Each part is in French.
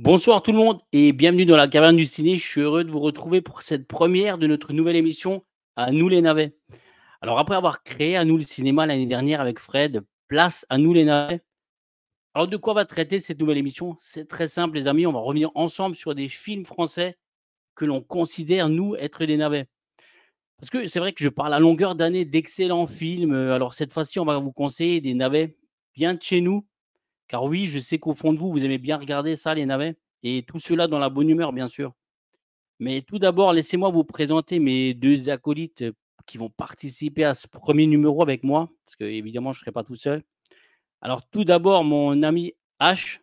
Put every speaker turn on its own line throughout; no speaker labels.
Bonsoir tout le monde et bienvenue dans la caverne du ciné. Je suis heureux de vous retrouver pour cette première de notre nouvelle émission À nous les navets. Alors après avoir créé À nous le cinéma l'année dernière avec Fred, place à nous les navets. Alors de quoi va traiter cette nouvelle émission? C'est très simple les amis, on va revenir ensemble sur des films français que l'on considère nous être des navets. Parce que c'est vrai que je parle à longueur d'année d'excellents films. Alors cette fois-ci, on va vous conseiller des navets bien de chez nous. Car oui, je sais qu'au fond de vous, vous aimez bien regarder ça, les navets. Et tout cela dans la bonne humeur, bien sûr. Mais tout d'abord, laissez-moi vous présenter mes 2 acolytes, qui vont participer à ce premier numéro avec moi, parce que évidemment je ne serai pas tout seul. Alors tout d'abord, mon ami H.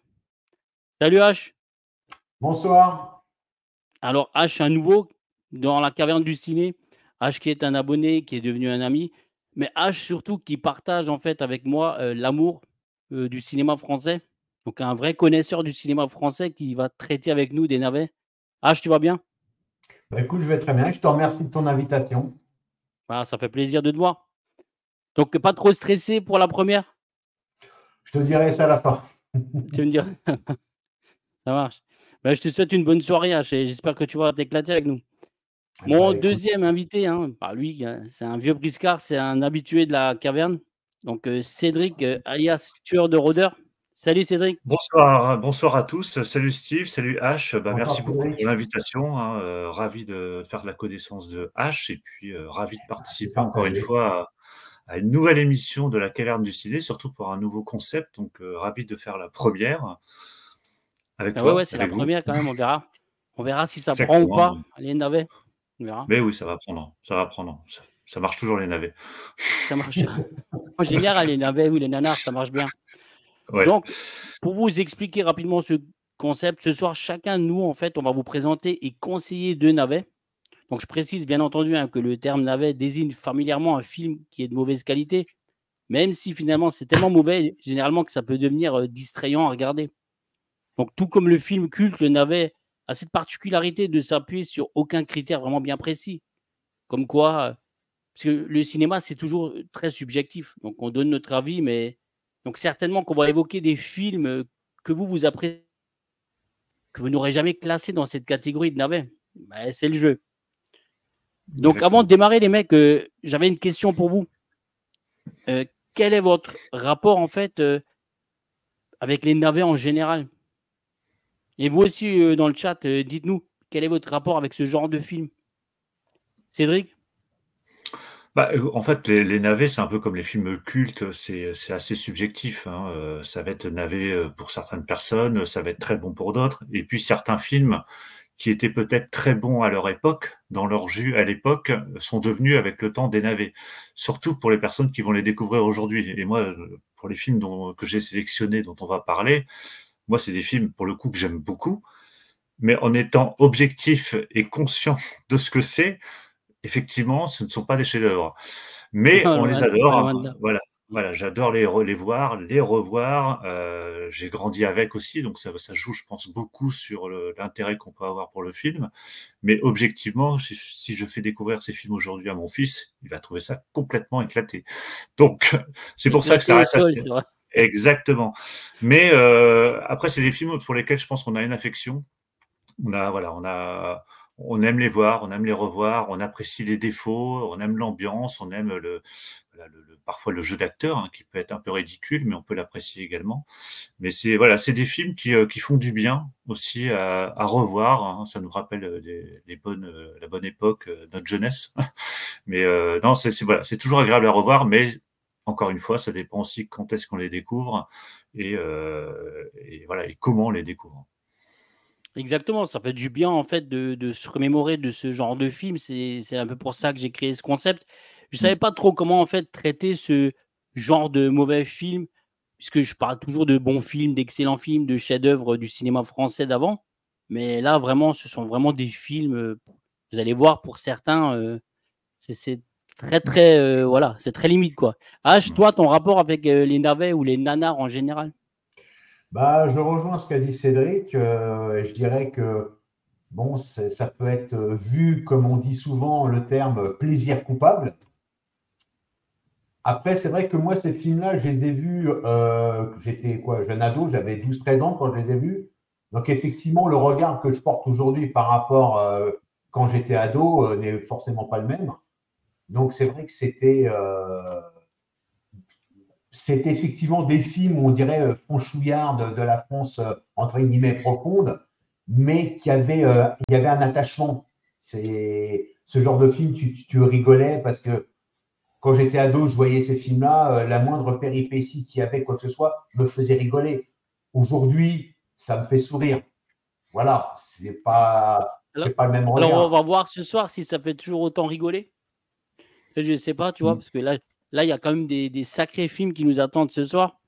Salut H.
Bonsoir.
Alors H, un nouveau dans la caverne du ciné. H qui est un abonné, qui est devenu un ami, mais H surtout qui partage en fait avec moi, l'amour, du cinéma français. Donc un vrai connaisseur du cinéma français qui va traiter avec nous des navets. H, tu vas bien?
Bah, écoute, je vais très bien. Je te remercie de ton invitation.
Ah, ça fait plaisir de te voir. Donc pas trop stressé pour la première.
Je te dirai ça à la fin.
Tu vas me dire? Ça marche. Bah, je te souhaite une bonne soirée H et j'espère que tu vas t'éclater avec nous.
Bah,
Mon
écoute,
deuxième invité, hein, bah, lui, c'est un vieux briscard, c'est un habitué de la caverne. Donc Cédric, alias tueur de rôdeurs. Salut Cédric.
Bonsoir, bonsoir à tous. Salut Steve, salut H.
bonsoir
Merci beaucoup pour
Cédric.
l'invitation, hein. Ravi de faire la connaissance de H et puis ravi de
C'est
participer encore une
partagé.
fois à une nouvelle émission de la Caverne du Ciné, surtout pour un nouveau concept. Donc ravi de faire la première avec
Ah ouais, ouais,
toi,
c'est la
avec vous.
première quand même, on verra. On verra si ça prend ou
Exactement.
pas, les navets, on verra.
Mais oui, ça va prendre, ça va prendre. Ça marche toujours les navets.
Ça marche. En général, les navets ou les nanars, ça marche bien.
Ouais.
Donc, pour vous expliquer rapidement ce concept, ce soir, chacun de nous, en fait, on va vous présenter et conseiller 2 navets. Donc je précise bien entendu, hein, que le terme navet désigne familièrement un film qui est de mauvaise qualité, même si finalement c'est tellement mauvais généralement que ça peut devenir, distrayant à regarder. Donc tout comme le film culte, le navet a cette particularité de s'appuyer sur aucun critère vraiment bien précis. Comme quoi, parce que le cinéma c'est toujours, très subjectif. Donc on donne notre avis, mais donc certainement qu'on va évoquer des films, que vous appréciez, que vous n'aurez jamais classés dans cette catégorie de navet. Bah, c'est le jeu. Donc avant de
Exactement.
démarrer les mecs, j'avais une question pour vous. Quel est votre rapport en fait, avec les navets en général? Et vous aussi, dans le chat, dites-nous, quel est votre rapport avec ce genre de film? Cédric?
Bah, en fait, les navets, c'est un peu comme les films cultes, c'est assez subjectif, hein, ça va être navet, pour certaines personnes, ça va être très bon pour d'autres et puis certains films qui étaient peut-être très bons à leur époque, dans leur jus à l'époque, sont devenus avec le temps des navets. Surtout pour les personnes qui vont les découvrir aujourd'hui et moi, pour les films que j'ai sélectionnés, dont on va parler, moi, c'est des films, pour le coup, que j'aime beaucoup, mais en étant objectif et conscient de ce que c'est, effectivement, ce ne sont pas des chefs-d'œuvre. Mais
Non,
on les
loin de
adore,
là.
voilà,
Mmh.
voilà, j'adore les voir, les revoir, j'ai grandi avec aussi, donc ça joue, je pense, beaucoup sur l'intérêt qu'on peut avoir pour le film. Mais objectivement, si je fais découvrir ces films aujourd'hui à mon fils, il va trouver ça complètement éclaté. Donc c'est pour ça que
Éclaté
ça
au
reste
sol,
assez
c'est vrai.
exactement. Mais après, c'est des films pour lesquels je pense qu'on a une affection. Voilà, on aime les voir, on aime les revoir, on apprécie les défauts, on aime l'ambiance, on aime voilà, parfois le jeu d'acteur, hein, qui peut être un peu ridicule, mais on peut l'apprécier également. Mais voilà, c'est des films qui font du bien aussi à revoir, hein. Ça nous rappelle la bonne époque, notre jeunesse. Mais non, voilà, c'est toujours agréable à revoir, mais encore une fois, ça dépend aussi quand est-ce qu'on les découvre et voilà, et comment on les découvre.
Exactement, ça fait du bien en fait de se remémorer de ce genre de film. C'est un peu pour ça que j'ai créé ce concept. Je savais
Mmh.
pas trop comment en fait traiter ce genre de mauvais film, puisque je parle toujours de bons films, d'excellents films, de chefs-d'œuvre du cinéma français d'avant. Mais là vraiment, ce sont vraiment des films, vous allez voir pour certains, c'est très, très, voilà, c'est très limite quoi. H,
Mmh.
toi, ton rapport avec, les navets ou les nanars en général?
Bah, je rejoins ce qu'a dit Cédric. Et je dirais que bon, ça peut être vu, comme on dit souvent, le terme plaisir coupable. Après, c'est vrai que moi, ces films-là, je les ai vus, j'étais quoi, jeune ado, j'avais 12 13 ans quand je les ai vus. Donc effectivement, le regard que je porte aujourd'hui par rapport quand j'étais ado n'est forcément pas le même. Donc c'est vrai que c'était effectivement des films, on dirait franchouillards de la France entre guillemets profonde, mais il y avait un attachement. C'est ce genre de film, tu rigolais parce que quand j'étais ado, je voyais ces films-là, la moindre péripétie qu'il y avait, quoi que ce soit, me faisait rigoler. Aujourd'hui, ça me fait sourire. Voilà, c'est pas le même
Alors, on
regard.
va voir ce soir si ça fait toujours autant rigoler. Je ne sais pas, tu vois, parce que là, il y a quand même des sacrés films qui nous attendent ce soir.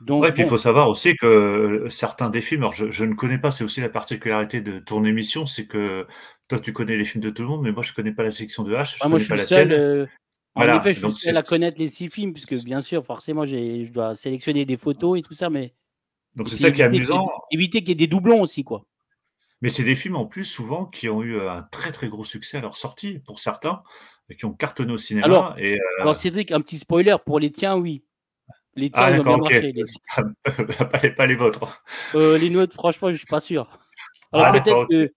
Donc,
Ouais, puis il faut savoir aussi que certains des films, alors je ne connais pas, c'est aussi la particularité de ton émission, c'est que toi tu connais les films de tout le monde, mais moi je connais pas la sélection de H, je
moi,
connais
je suis
pas
le
la tienne.
seul. En
Voilà,
effet, je suis le
donc
seul à connaître les 6 films, puisque bien sûr, forcément, je dois sélectionner des photos et tout ça, mais
donc
et
c'est
puis
ça qui est amusant.
éviter qu'il y ait des doublons aussi, quoi.
Mais c'est des films en plus souvent qui ont eu un très très gros succès à leur sortie pour certains, et qui ont cartonné au cinéma.
Alors Cédric, un petit spoiler pour les tiens, oui. Les tiens,
Ah
ils ont bien
d'accord, ok.
marché.
Pas les vôtres.
Les nôtres, franchement, je suis pas sûr. Alors
Ah d'accord, ok.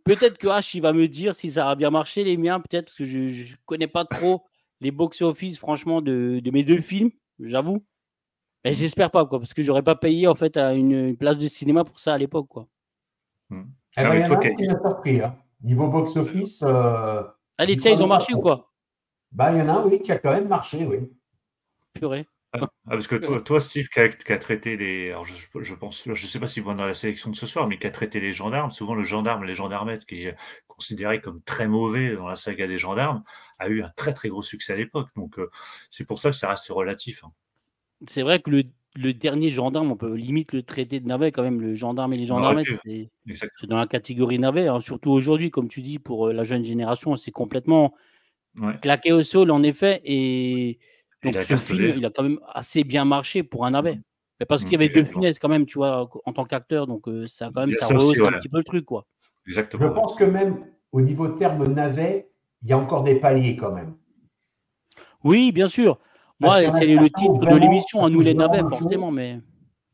peut-être que H, il va me dire si ça a bien marché, les miens, peut-être, parce que je ne connais pas trop les box-office, franchement, de mes 2 films, j'avoue. Et j'espère pas, quoi, parce que j'aurais pas payé, en fait, à une place de cinéma pour ça à l'époque, quoi.
Eh
Ah,
ben, il
mais
y en
toi,
a un qui m'a surpris. Hein. Niveau box-office,
Ah, les
j'y
tiens, ils ont
croyais pas
marché ou
trop.
quoi?
Bah, il y en a un, oui, qui a quand même marché, oui.
Purée.
parce que toi, Steve, qui a traité les, alors je pense, je sais pas s'ils vont dans la sélection de ce soir, mais qui a traité les gendarmes. Souvent, le gendarme, les gendarmettes, qui est considéré comme très mauvais dans la saga des gendarmes, a eu un très très gros succès à l'époque. Donc, c'est pour ça que ça reste relatif. Hein.
C'est vrai que le dernier gendarme, on peut limite le traiter de navet quand même. Le gendarme et les
On aurait
gendarmettes,
pu.
c'est
Exactement.
dans la catégorie navet, hein. Surtout aujourd'hui, comme tu dis, pour la jeune génération, c'est complètement
Ouais.
claqué au sol, en effet. Et
Il
donc,
a
ce film,
cartonné.
il a quand même assez bien marché pour un navet. Mais parce qu'il y avait De
Exactement.
Funès quand même, tu vois, en tant qu'acteur. Donc, ça quand
Il
même,
y a
ça
ça aussi,
rehausse un
ouais.
petit peu le truc, quoi.
Je
Exactement, ouais.
pense que même au niveau terme navet, il y a encore des paliers quand même.
Oui, bien sûr.
Parce qu'il
Moi,
y en a
c'est le
certains où
titre de
vraiment
l'émission,
ça
à nous
touche
les
vraiment
navets,
le fond.
forcément. Mais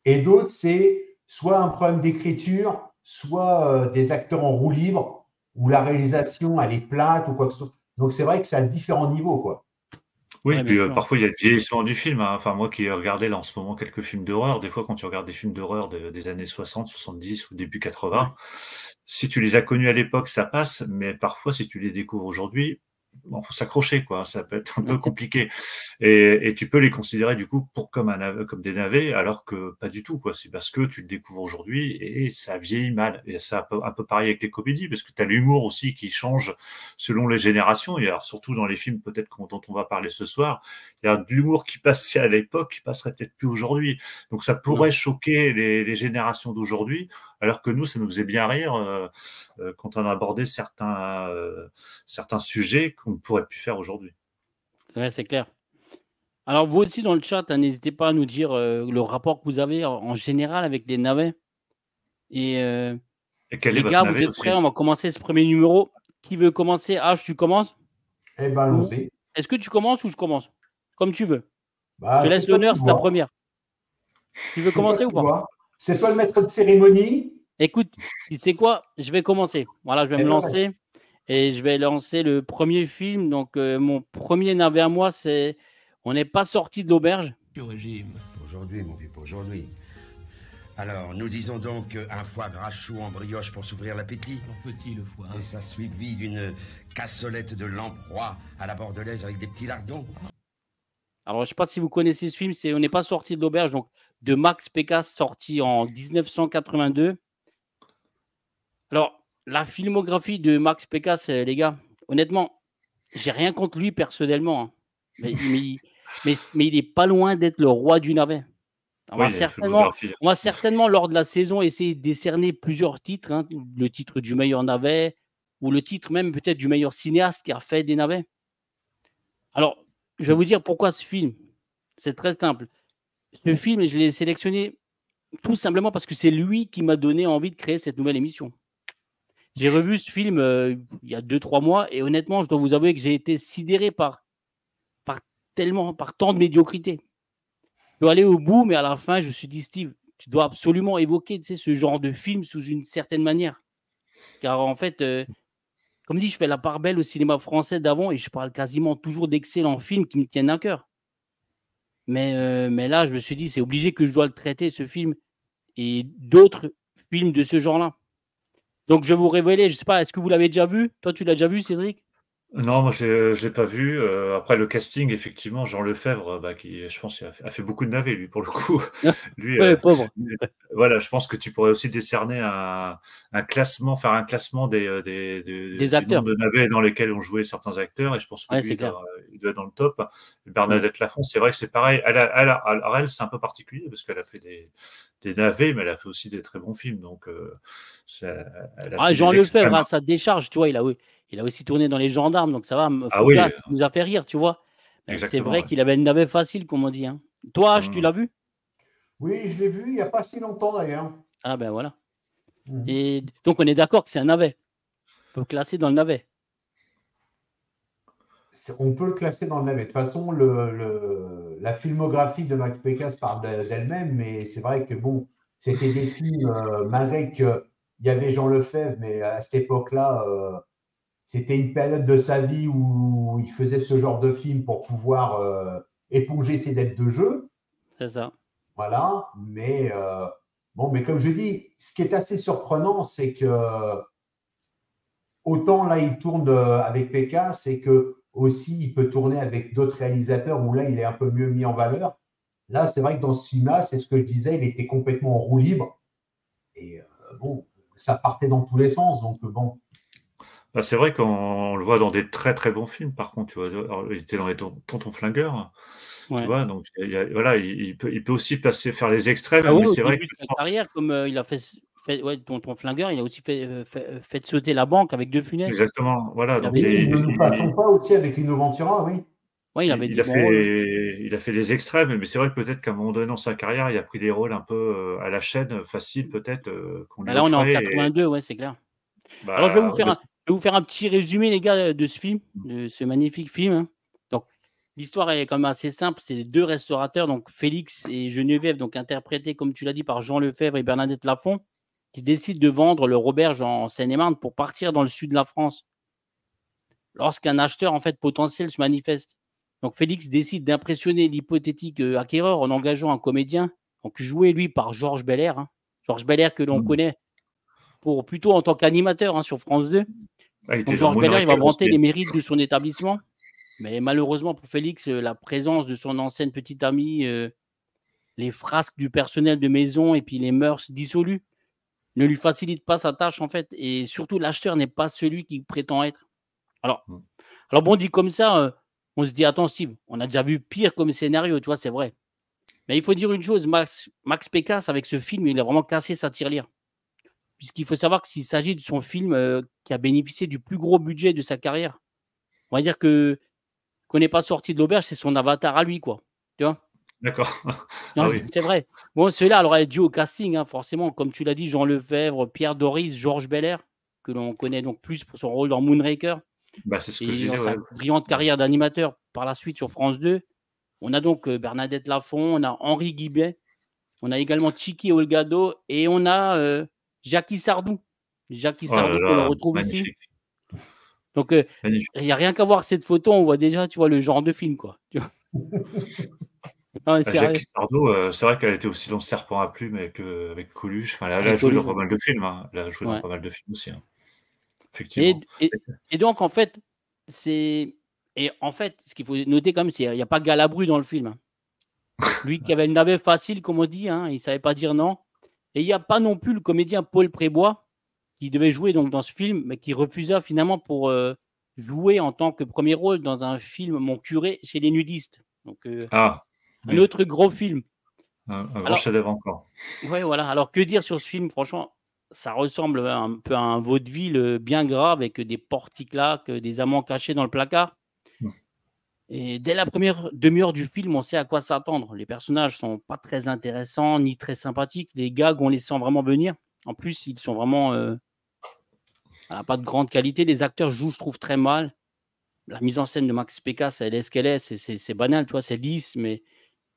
Et d'autres, c'est soit un problème d'écriture, soit des acteurs en roue libre, où la réalisation, elle est plate ou quoi que ce soit. Donc c'est vrai que c'est à différents niveaux, quoi.
Oui,
ouais, bien
puis
sûr.
parfois il y a le vieillissement du film. Hein. Enfin, moi qui ai regardé là en ce moment quelques films d'horreur, des fois quand tu regardes des films d'horreur des années 60, 70 ou début 80, si tu les as connus à l'époque, ça passe, mais parfois si tu les découvres aujourd'hui, bon, faut s'accrocher, quoi. Ça peut être un peu compliqué. Et tu peux les considérer du coup comme des navets, alors que pas du tout, quoi. C'est parce que tu le découvres aujourd'hui et ça vieillit mal. Et ça un peu pareil avec les comédies, parce que tu as l'humour aussi qui change selon les générations. Et alors surtout dans les films peut-être dont on va parler ce soir, il y a de l'humour qui passait à l'époque, qui passerait peut-être plus aujourd'hui. Donc ça pourrait choquer les générations d'aujourd'hui, alors que nous, ça nous faisait bien rire quand on abordait certains sujets qu'on ne pourrait plus faire aujourd'hui.
C'est clair. Alors, vous aussi, dans le chat, hein, n'hésitez pas à nous dire le rapport que vous avez en général avec les navets. Et
Et quel est
les
votre
gars, vous
navet
êtes prêts?
aussi?
On va commencer ce premier numéro. Qui veut commencer? H, tu commences?
Eh ben, allons-y.
Est-ce que tu commences ou je commence? Comme tu veux. Je
Bah,
te laisse
c'est toi
l'honneur,
qui
c'est ta
vois.
première. Tu veux
C'est toi
commencer ou
qui
pas?
vois. C'est toi le maître de cérémonie.
Écoute, tu sais quoi? Je vais commencer. Voilà, je vais me lancer. Et je vais lancer le premier film. Donc, mon premier navet à moi, c'est On n'est pas sorti de l'auberge.
Du régime.
Aujourd'hui, mon vieux, pour aujourd'hui. Alors, nous disons donc un foie gras chaud en brioche pour s'ouvrir l'appétit.
En petit, le foie.
Et ça suivi d'une cassolette de lamproie à la bordelaise avec des petits lardons.
Alors, je ne sais pas si vous connaissez ce film, c'est On n'est pas sorti de l'auberge, donc de Max Pécasse, sorti en 1982. Alors, la filmographie de Max Pécasse, les gars, honnêtement, j'ai rien contre lui personnellement, hein. mais il n'est pas loin d'être le roi du navet. On va certainement, lors de la saison, essayer de décerner plusieurs titres, hein, le titre du meilleur navet, ou le titre même peut-être du meilleur cinéaste qui a fait des navets. Alors, je vais vous dire pourquoi ce film. C'est très simple. Ce film, je l'ai sélectionné tout simplement parce que c'est lui qui m'a donné envie de créer cette nouvelle émission. J'ai revu ce film il y a 2-3 mois et honnêtement, je dois vous avouer que j'ai été sidéré par tant de médiocrité. Je dois aller au bout, mais à la fin, je me suis dit, Steve, tu dois absolument évoquer, tu sais, ce genre de film sous une certaine manière. Car en fait, comme dit, je fais la part belle au cinéma français d'avant et je parle quasiment toujours d'excellents films qui me tiennent à cœur. Mais là, je me suis dit: «C'est obligé que je dois le traiter ce film et d'autres films de ce genre-là». Donc je vais vous révéler, je sais pas, est-ce que vous l'avez déjà vu? Toi, tu l'as déjà vu, Cédric?
Non, moi je l'ai pas vu. Après le casting, effectivement, Jean Lefebvre, bah, qui, je pense, a fait beaucoup de navets, lui, pour le coup. Lui,
Ouais, pauvre.
voilà, je pense que tu pourrais aussi décerner un classement, faire un classement
Des
du
acteurs.
nombre de navets dans lesquels ont joué certains acteurs, et je pense que
Ouais,
lui,
c'est clair.
il doit être dans le top. Bernadette Lafont, c'est vrai que c'est pareil. Alors elle, c'est un peu particulier parce qu'elle a fait des navets, mais elle a fait aussi des très bons films. Donc, elle a
Ah,
fait
Jean
des
Lefebvre,
extrêmes.
à sa décharge, tu vois, il a aussi tourné dans Les Gendarmes, donc ça va,
Ah oui,
Fougas, il nous a fait rire, tu vois? Mais c'est
exactement.
vrai
Ouais.
qu'il avait le navet facile, comme on dit, hein. Toi, H, tu
Mmh.
l'as vu?
Oui, je l'ai vu il n'y a pas si longtemps d'ailleurs.
Ah ben voilà.
Mhm.
Et donc on est d'accord que c'est un navet. On peut le classer dans le navet.
On peut le classer dans le navet. De toute façon, la filmographie de Max Pécasse parle d'elle-même, mais c'est vrai que bon, c'était des films, malgré qu'il y avait Jean Lefebvre, mais à cette époque-là, c'était une période de sa vie où il faisait ce genre de film pour pouvoir éponger ses dettes de jeu.
C'est ça.
Voilà. Mais bon, mais comme je dis, ce qui est assez surprenant, c'est que autant là, il tourne avec PK, c'est que aussi il peut tourner avec d'autres réalisateurs où là, il est un peu mieux mis en valeur. Là, c'est vrai que dans ce film-là, c'est ce que je disais, il était complètement en roue libre. Et bon, ça partait dans tous les sens. Donc bon.
Bah, c'est vrai qu'on le voit dans des très très bons films, par contre, tu vois. Alors, il était dans les Tonton Flingueur, tu
Ouais.
vois. Donc, voilà, il peut aussi faire les extrêmes,
Ah oui,
mais
au
c'est vrai
début
que
de
je
sa
pense.
carrière, comme, il a fait ouais, Tonton Flingueur, il a aussi fait sauter la banque avec De Funès.
Exactement, voilà.
Il avait
Donc,
Oui,
des
ne nous passons pas aussi avec Lino Ventura, oui.
ouais, il avait des bons rôles, ouais.
il a fait les extrêmes, mais c'est vrai que peut-être qu'à un moment donné dans sa carrière, il a pris des rôles un peu à la chaîne, faciles, peut-être, qu'on
Bah,
lui
là, on est en
offrait. Et,
82, ouais, c'est clair. Alors
bah, oui,
je vais vous faire un petit résumé, les gars, de ce film, de ce magnifique film, hein. Donc l'histoire, elle est quand même assez simple. C'est 2 restaurateurs, donc Félix et Geneviève, donc interprétés, comme tu l'as dit, par Jean Lefebvre et Bernadette Lafont, qui décident de vendre leur auberge en Seine-et-Marne pour partir dans le sud de la France, lorsqu'un acheteur, en fait, potentiel se manifeste. Donc Félix décide d'impressionner l'hypothétique, acquéreur en engageant un comédien, donc joué, lui, par Georges Belair, hein. Georges Belair que l'on
mmh.
connaît pour plutôt en tant qu'animateur, hein, sur France 2.
Ah, il
Donc
était dans
Georges Belair, il va
Moonraker
vanter
aussi.
les mérites de son établissement, mais malheureusement pour Félix, la présence de son ancienne petite amie, les frasques du personnel de maison et puis les mœurs dissolues ne lui facilitent pas sa tâche, en fait, et surtout l'acheteur n'est pas celui qu'il prétend être. Alors
Mmh.
alors bon, dit comme ça, on se dit: «Attends Steve, on a déjà vu pire comme scénario», tu vois? C'est vrai. Mais il faut dire une chose, Max Pécasse avec ce film, il a vraiment cassé sa tirelire. Puisqu'il faut savoir que s'il s'agit de son film, qui a bénéficié du plus gros budget de sa carrière. On va dire que qu'on n'est pas sorti de l'auberge, c'est son avatar à lui, quoi. Tu vois?
D'accord.
Non,
Ah oui.
c'est vrai. Bon, ceux-là, alors elle est due au casting, hein, forcément, comme tu l'as dit, Jean Lefebvre, Pierre Doris, Georges Belair, que l'on connaît donc plus pour son rôle dans Moonraker
Bah, c'est ce que je
et dans
disais,
sa
ouais.
brillante
Ouais.
carrière d'animateur par la suite sur France 2. On a donc, Bernadette Lafont, on a Henri Guibet, on a également Tchiki Olgado et on a, Jackie Sardou. Jackie
Oh là
Sardou que l'on
là,
retrouve ici.
magnifique,
Donc,
magnifique.
il y a rien qu'à voir cette photo, on voit déjà, tu vois, le genre de film, quoi. Tu vois? Non, mais
Ah,
sérieux,
Jackie Sardou, c'est vrai qu'elle était aussi dans Serpent à plumes avec Coluche. Enfin, elle a
avec
joué dans
Coluche,
pas
ouais.
mal de films, hein. Elle a joué dans
Ouais.
pas mal de films aussi, hein,
Et
effectivement.
et et donc en fait, c'est et en fait, ce qu'il faut noter quand même, c'est il y a pas Galabru dans le film, hein. Lui qui avait le navet facile, comme on dit, hein, il savait pas dire non. Et il y a pas non plus le comédien Paul Prébois, qui devait jouer donc dans ce film, mais qui refusa finalement pour, jouer en tant que premier rôle dans un film Mon curé chez les nudistes. Donc,
Ah,
un
oui,
autre gros film.
un grand
Alors
chef-d'œuvre encore.
ouais, voilà. Alors que dire sur ce film? Franchement, ça ressemble un peu à un vaudeville, bien grave avec des porte-claques, des amants cachés dans le placard.
Mmh.
Et dès la première demi-heure du film, on sait à quoi s'attendre. Les personnages sont pas très intéressants, ni très sympathiques. Les gags, on les sent vraiment venir. En plus, ils sont vraiment, pas de grande qualité. Les acteurs jouent, je trouve, très mal. La mise en scène de Max Pécasse, elle est ce qu'elle est. C'est banal, tu vois? C'est lisse, mais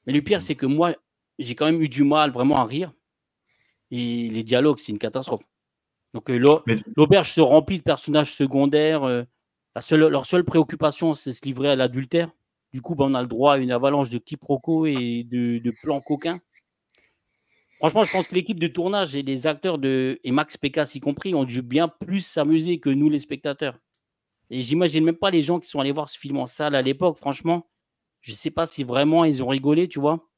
le pire,
Mmh.
c'est que moi, j'ai quand même eu du mal vraiment à rire. Et les dialogues, c'est une catastrophe. Donc
Mais
l'auberge se remplit de personnages secondaires. Leur seule préoccupation, c'est se livrer à l'adultère. Du coup, on a le droit à une avalanche de quiproquos et de plans coquins. Franchement, je pense que l'équipe de tournage et les acteurs et Max Pécasse y compris ont dû bien plus s'amuser que nous, les spectateurs. Et j'imagine même pas les gens qui sont allés voir ce film en salle à l'époque. Franchement, je sais pas si vraiment ils ont rigolé, tu vois.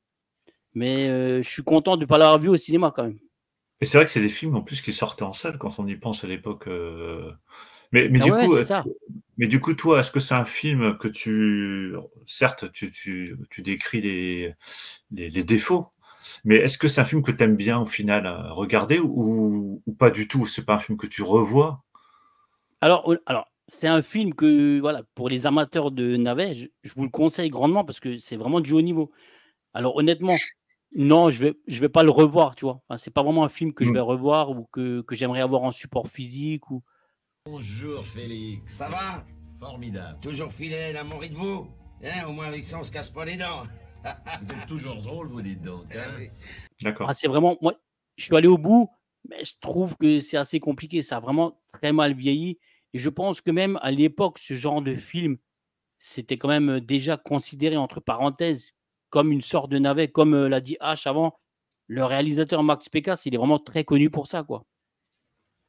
Mais je suis content de ne pas l'avoir vu au cinéma quand même.
et c'est vrai que c'est des films en plus qui sortaient en salle quand on y pense à l'époque. Mais
Ah
du
ouais,
coup,
c'est ça.
toi, est-ce que c'est un film que certes, tu décris les défauts, mais est-ce que c'est un film que tu aimes bien au final regarder ou pas du tout? C'est pas un film que tu revois?
Alors, c'est un film que, voilà, pour les amateurs de navets, je vous le conseille grandement parce que c'est vraiment du haut niveau. Alors honnêtement, non, je vais pas le revoir, tu vois? Enfin, c'est pas vraiment un film que je vais
Mm.
revoir ou que j'aimerais avoir en support physique ou
Bonjour Félix.
Ça va?
Formidable.
Toujours fidèle à mon rythme? Hein, au moins avec ça, on se casse pas les dents.
Vous êtes toujours drôle, vous dites donc. Hein?
Oui.
D'accord.
c'est vraiment moi, je suis allé au bout, mais je trouve que c'est assez compliqué. Ça a vraiment très mal vieilli et je pense que même à l'époque, ce genre de film, c'était quand même, déjà considéré entre parenthèses comme une sorte de navet. Comme, l'a dit H avant, le réalisateur Max Pécasse, il est vraiment très connu pour ça, quoi.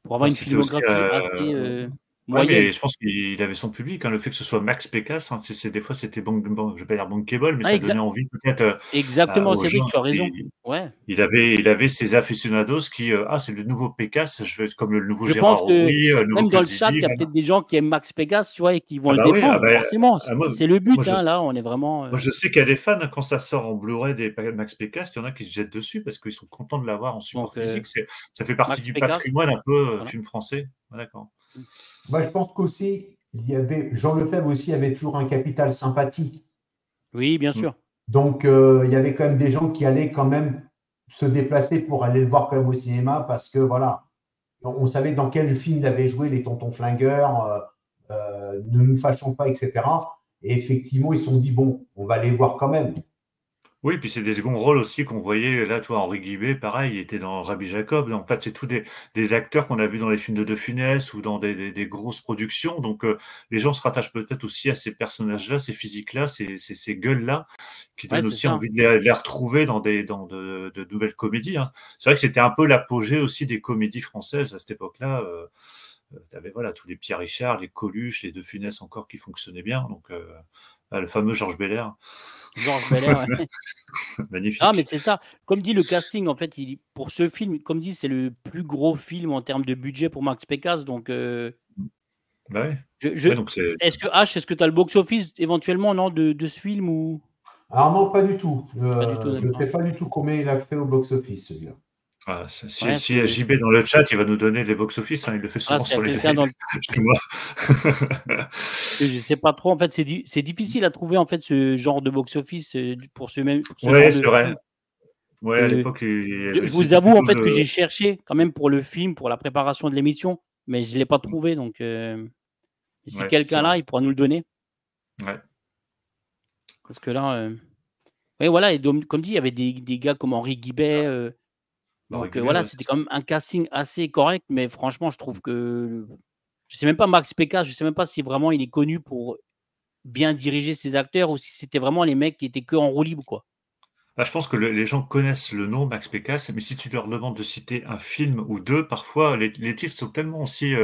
Pour avoir
Bah,
une
c'était aussi,
filmographie assez,
ouais,
moyenne.
mais je pense qu'il avait son public, hein. Le fait que ce soit Max Pécasse, hein, des fois c'était je vais pas dire bankable, mais
Ah
ça donnait envie peut-être
exactement,
aux
c'est vrai,
gens.
tu as raison. Ouais.
Il avait ses aficionados qui, c'est le nouveau Pécasse, je vais comme le nouveau
Je pense
Gérard
que
Houry, le nouveau
même dans le chat, il
Coetzee,
y a
voilà.
peut-être des gens qui aiment Max Pécasse, tu vois? Et qui vont
Ah
le
bah oui,
défendre, forcément.
moi,
C'est le
moi
but,
je,
hein, là, on est vraiment,
moi je sais qu'il y a des fans, hein, quand ça sort en Blu-ray des Max Pécasse, il y en a qui se jettent dessus parce qu'ils sont contents de l'avoir en support
donc
physique. Ça fait partie
Max
du
Pécasse,
patrimoine un peu
voilà.
film français. Ah, d'accord.
Mmh.
Moi, je pense qu'aussi, il y avait, Jean Lefebvre aussi avait toujours un capital sympathie.
Oui, bien
Mm.
sûr.
Donc, il y avait quand même des gens qui allaient quand même se déplacer pour aller le voir quand même au cinéma parce que voilà, on savait dans quel film il avait joué, les tontons flingueurs, ne nous fâchons pas, etc. Et effectivement, ils se sont dit, bon, on va aller voir quand même.
Oui, puis c'est des seconds rôles aussi qu'on voyait. Là, toi, Henri Guibé, pareil, il était dans Rabbi Jacob. En fait, c'est tous des acteurs qu'on a vus dans les films de Funès ou dans des grosses productions. Donc, les gens se rattachent peut-être aussi à ces personnages-là, ces physiques-là, ces gueules-là, qui
Ouais,
donnent
c'est
aussi
ça.
envie de les retrouver dans de nouvelles comédies, hein. C'est vrai que c'était un peu l'apogée aussi des comédies françaises à cette époque-là. Tu avais voilà, tous les Pierre Richard, les Coluche, les de Funès encore qui fonctionnaient bien. Donc, le fameux Georges Belair.
Georges Belair, ouais. Ah, mais
Magnifique.
c'est ça. Comme dit le casting, en fait, pour ce film, comme dit, c'est le plus gros film en termes de budget pour Max Pécasse. Donc,
Bah ouais.
je, je-
Ouais, donc c'est.
est-ce que tu as le box-office éventuellement, non, de ce film ou
Alors non, pas du tout.
pas du tout,
Je ne
d'accord.
sais pas du tout combien il a fait au box-office, celui-là.
Ah, si
Ouais,
s'il y a
c'est
JB dans le chat, il va nous donner les box-office, hein, il le fait
ah,
souvent
s'il y a
sur les
quelqu'un
lives
dans le
chez moi.
je sais pas trop. En fait, c'est difficile à trouver en fait ce genre de box-office pour ce genre
Ouais,
de
c'est vrai.
film.
Ouais, à
Euh,
l'époque,
je vous
c'était
avoue en
plutôt
fait que
le.
j'ai cherché quand même pour le film, pour la préparation de l'émission, mais je l'ai pas trouvé. Donc, si
Ouais, c'est
quelqu'un
vrai.
là, il pourra nous le donner.
Ouais.
Parce que là, ouais, voilà, et comme dit, il y avait des gars comme Henri Guibet.
Henri
Donc,
Guibert,
voilà,
ouais,
c'était
c'est
quand
ça.
même un casting assez correct, mais franchement, je trouve que je sais même pas Max Pécasse, je sais même pas si vraiment il est connu pour bien diriger ses acteurs ou si c'était vraiment les mecs qui étaient que en roue libre, quoi.
Bah, je pense que les gens connaissent le nom Max Pécasse, mais si tu leur demandes de citer un film ou deux, parfois les titres sont tellement aussi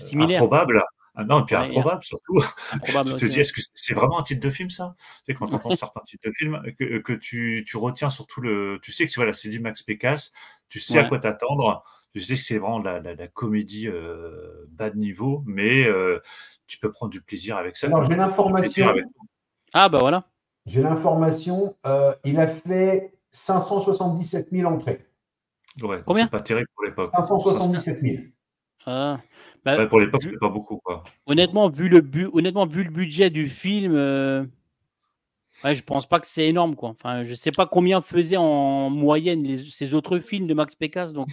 Similaire,
improbables. Ah non, et puis
ouais, et
improbables surtout.
improbable
Tu te
aussi,
dis,
ouais.
est-ce que c'est vraiment un titre de film, ça? Tu sais, quand tu entends certains titres de films, que tu retiens surtout tu sais que voilà, c'est du Max Pécasse, tu sais à
Ouais.
quoi t'attendre, tu sais que c'est vraiment la comédie bas de niveau, mais tu peux prendre du plaisir avec ça,
Alors,
comme tu peux prendre du plaisir avec.
Ah bah, voilà.
j'ai l'information, il a fait 577 000 entrées.
Ouais, donc c'est
Combien?
pas terrible pour l'époque.
577 000.
Ah, bah,
Ouais, pour l'époque,
vu
c'était pas beaucoup, quoi.
honnêtement, vu le budget du film, ouais, je pense pas que c'est énorme, quoi. Enfin, je sais pas combien faisaient en moyenne ces autres films de Max Pécasse, donc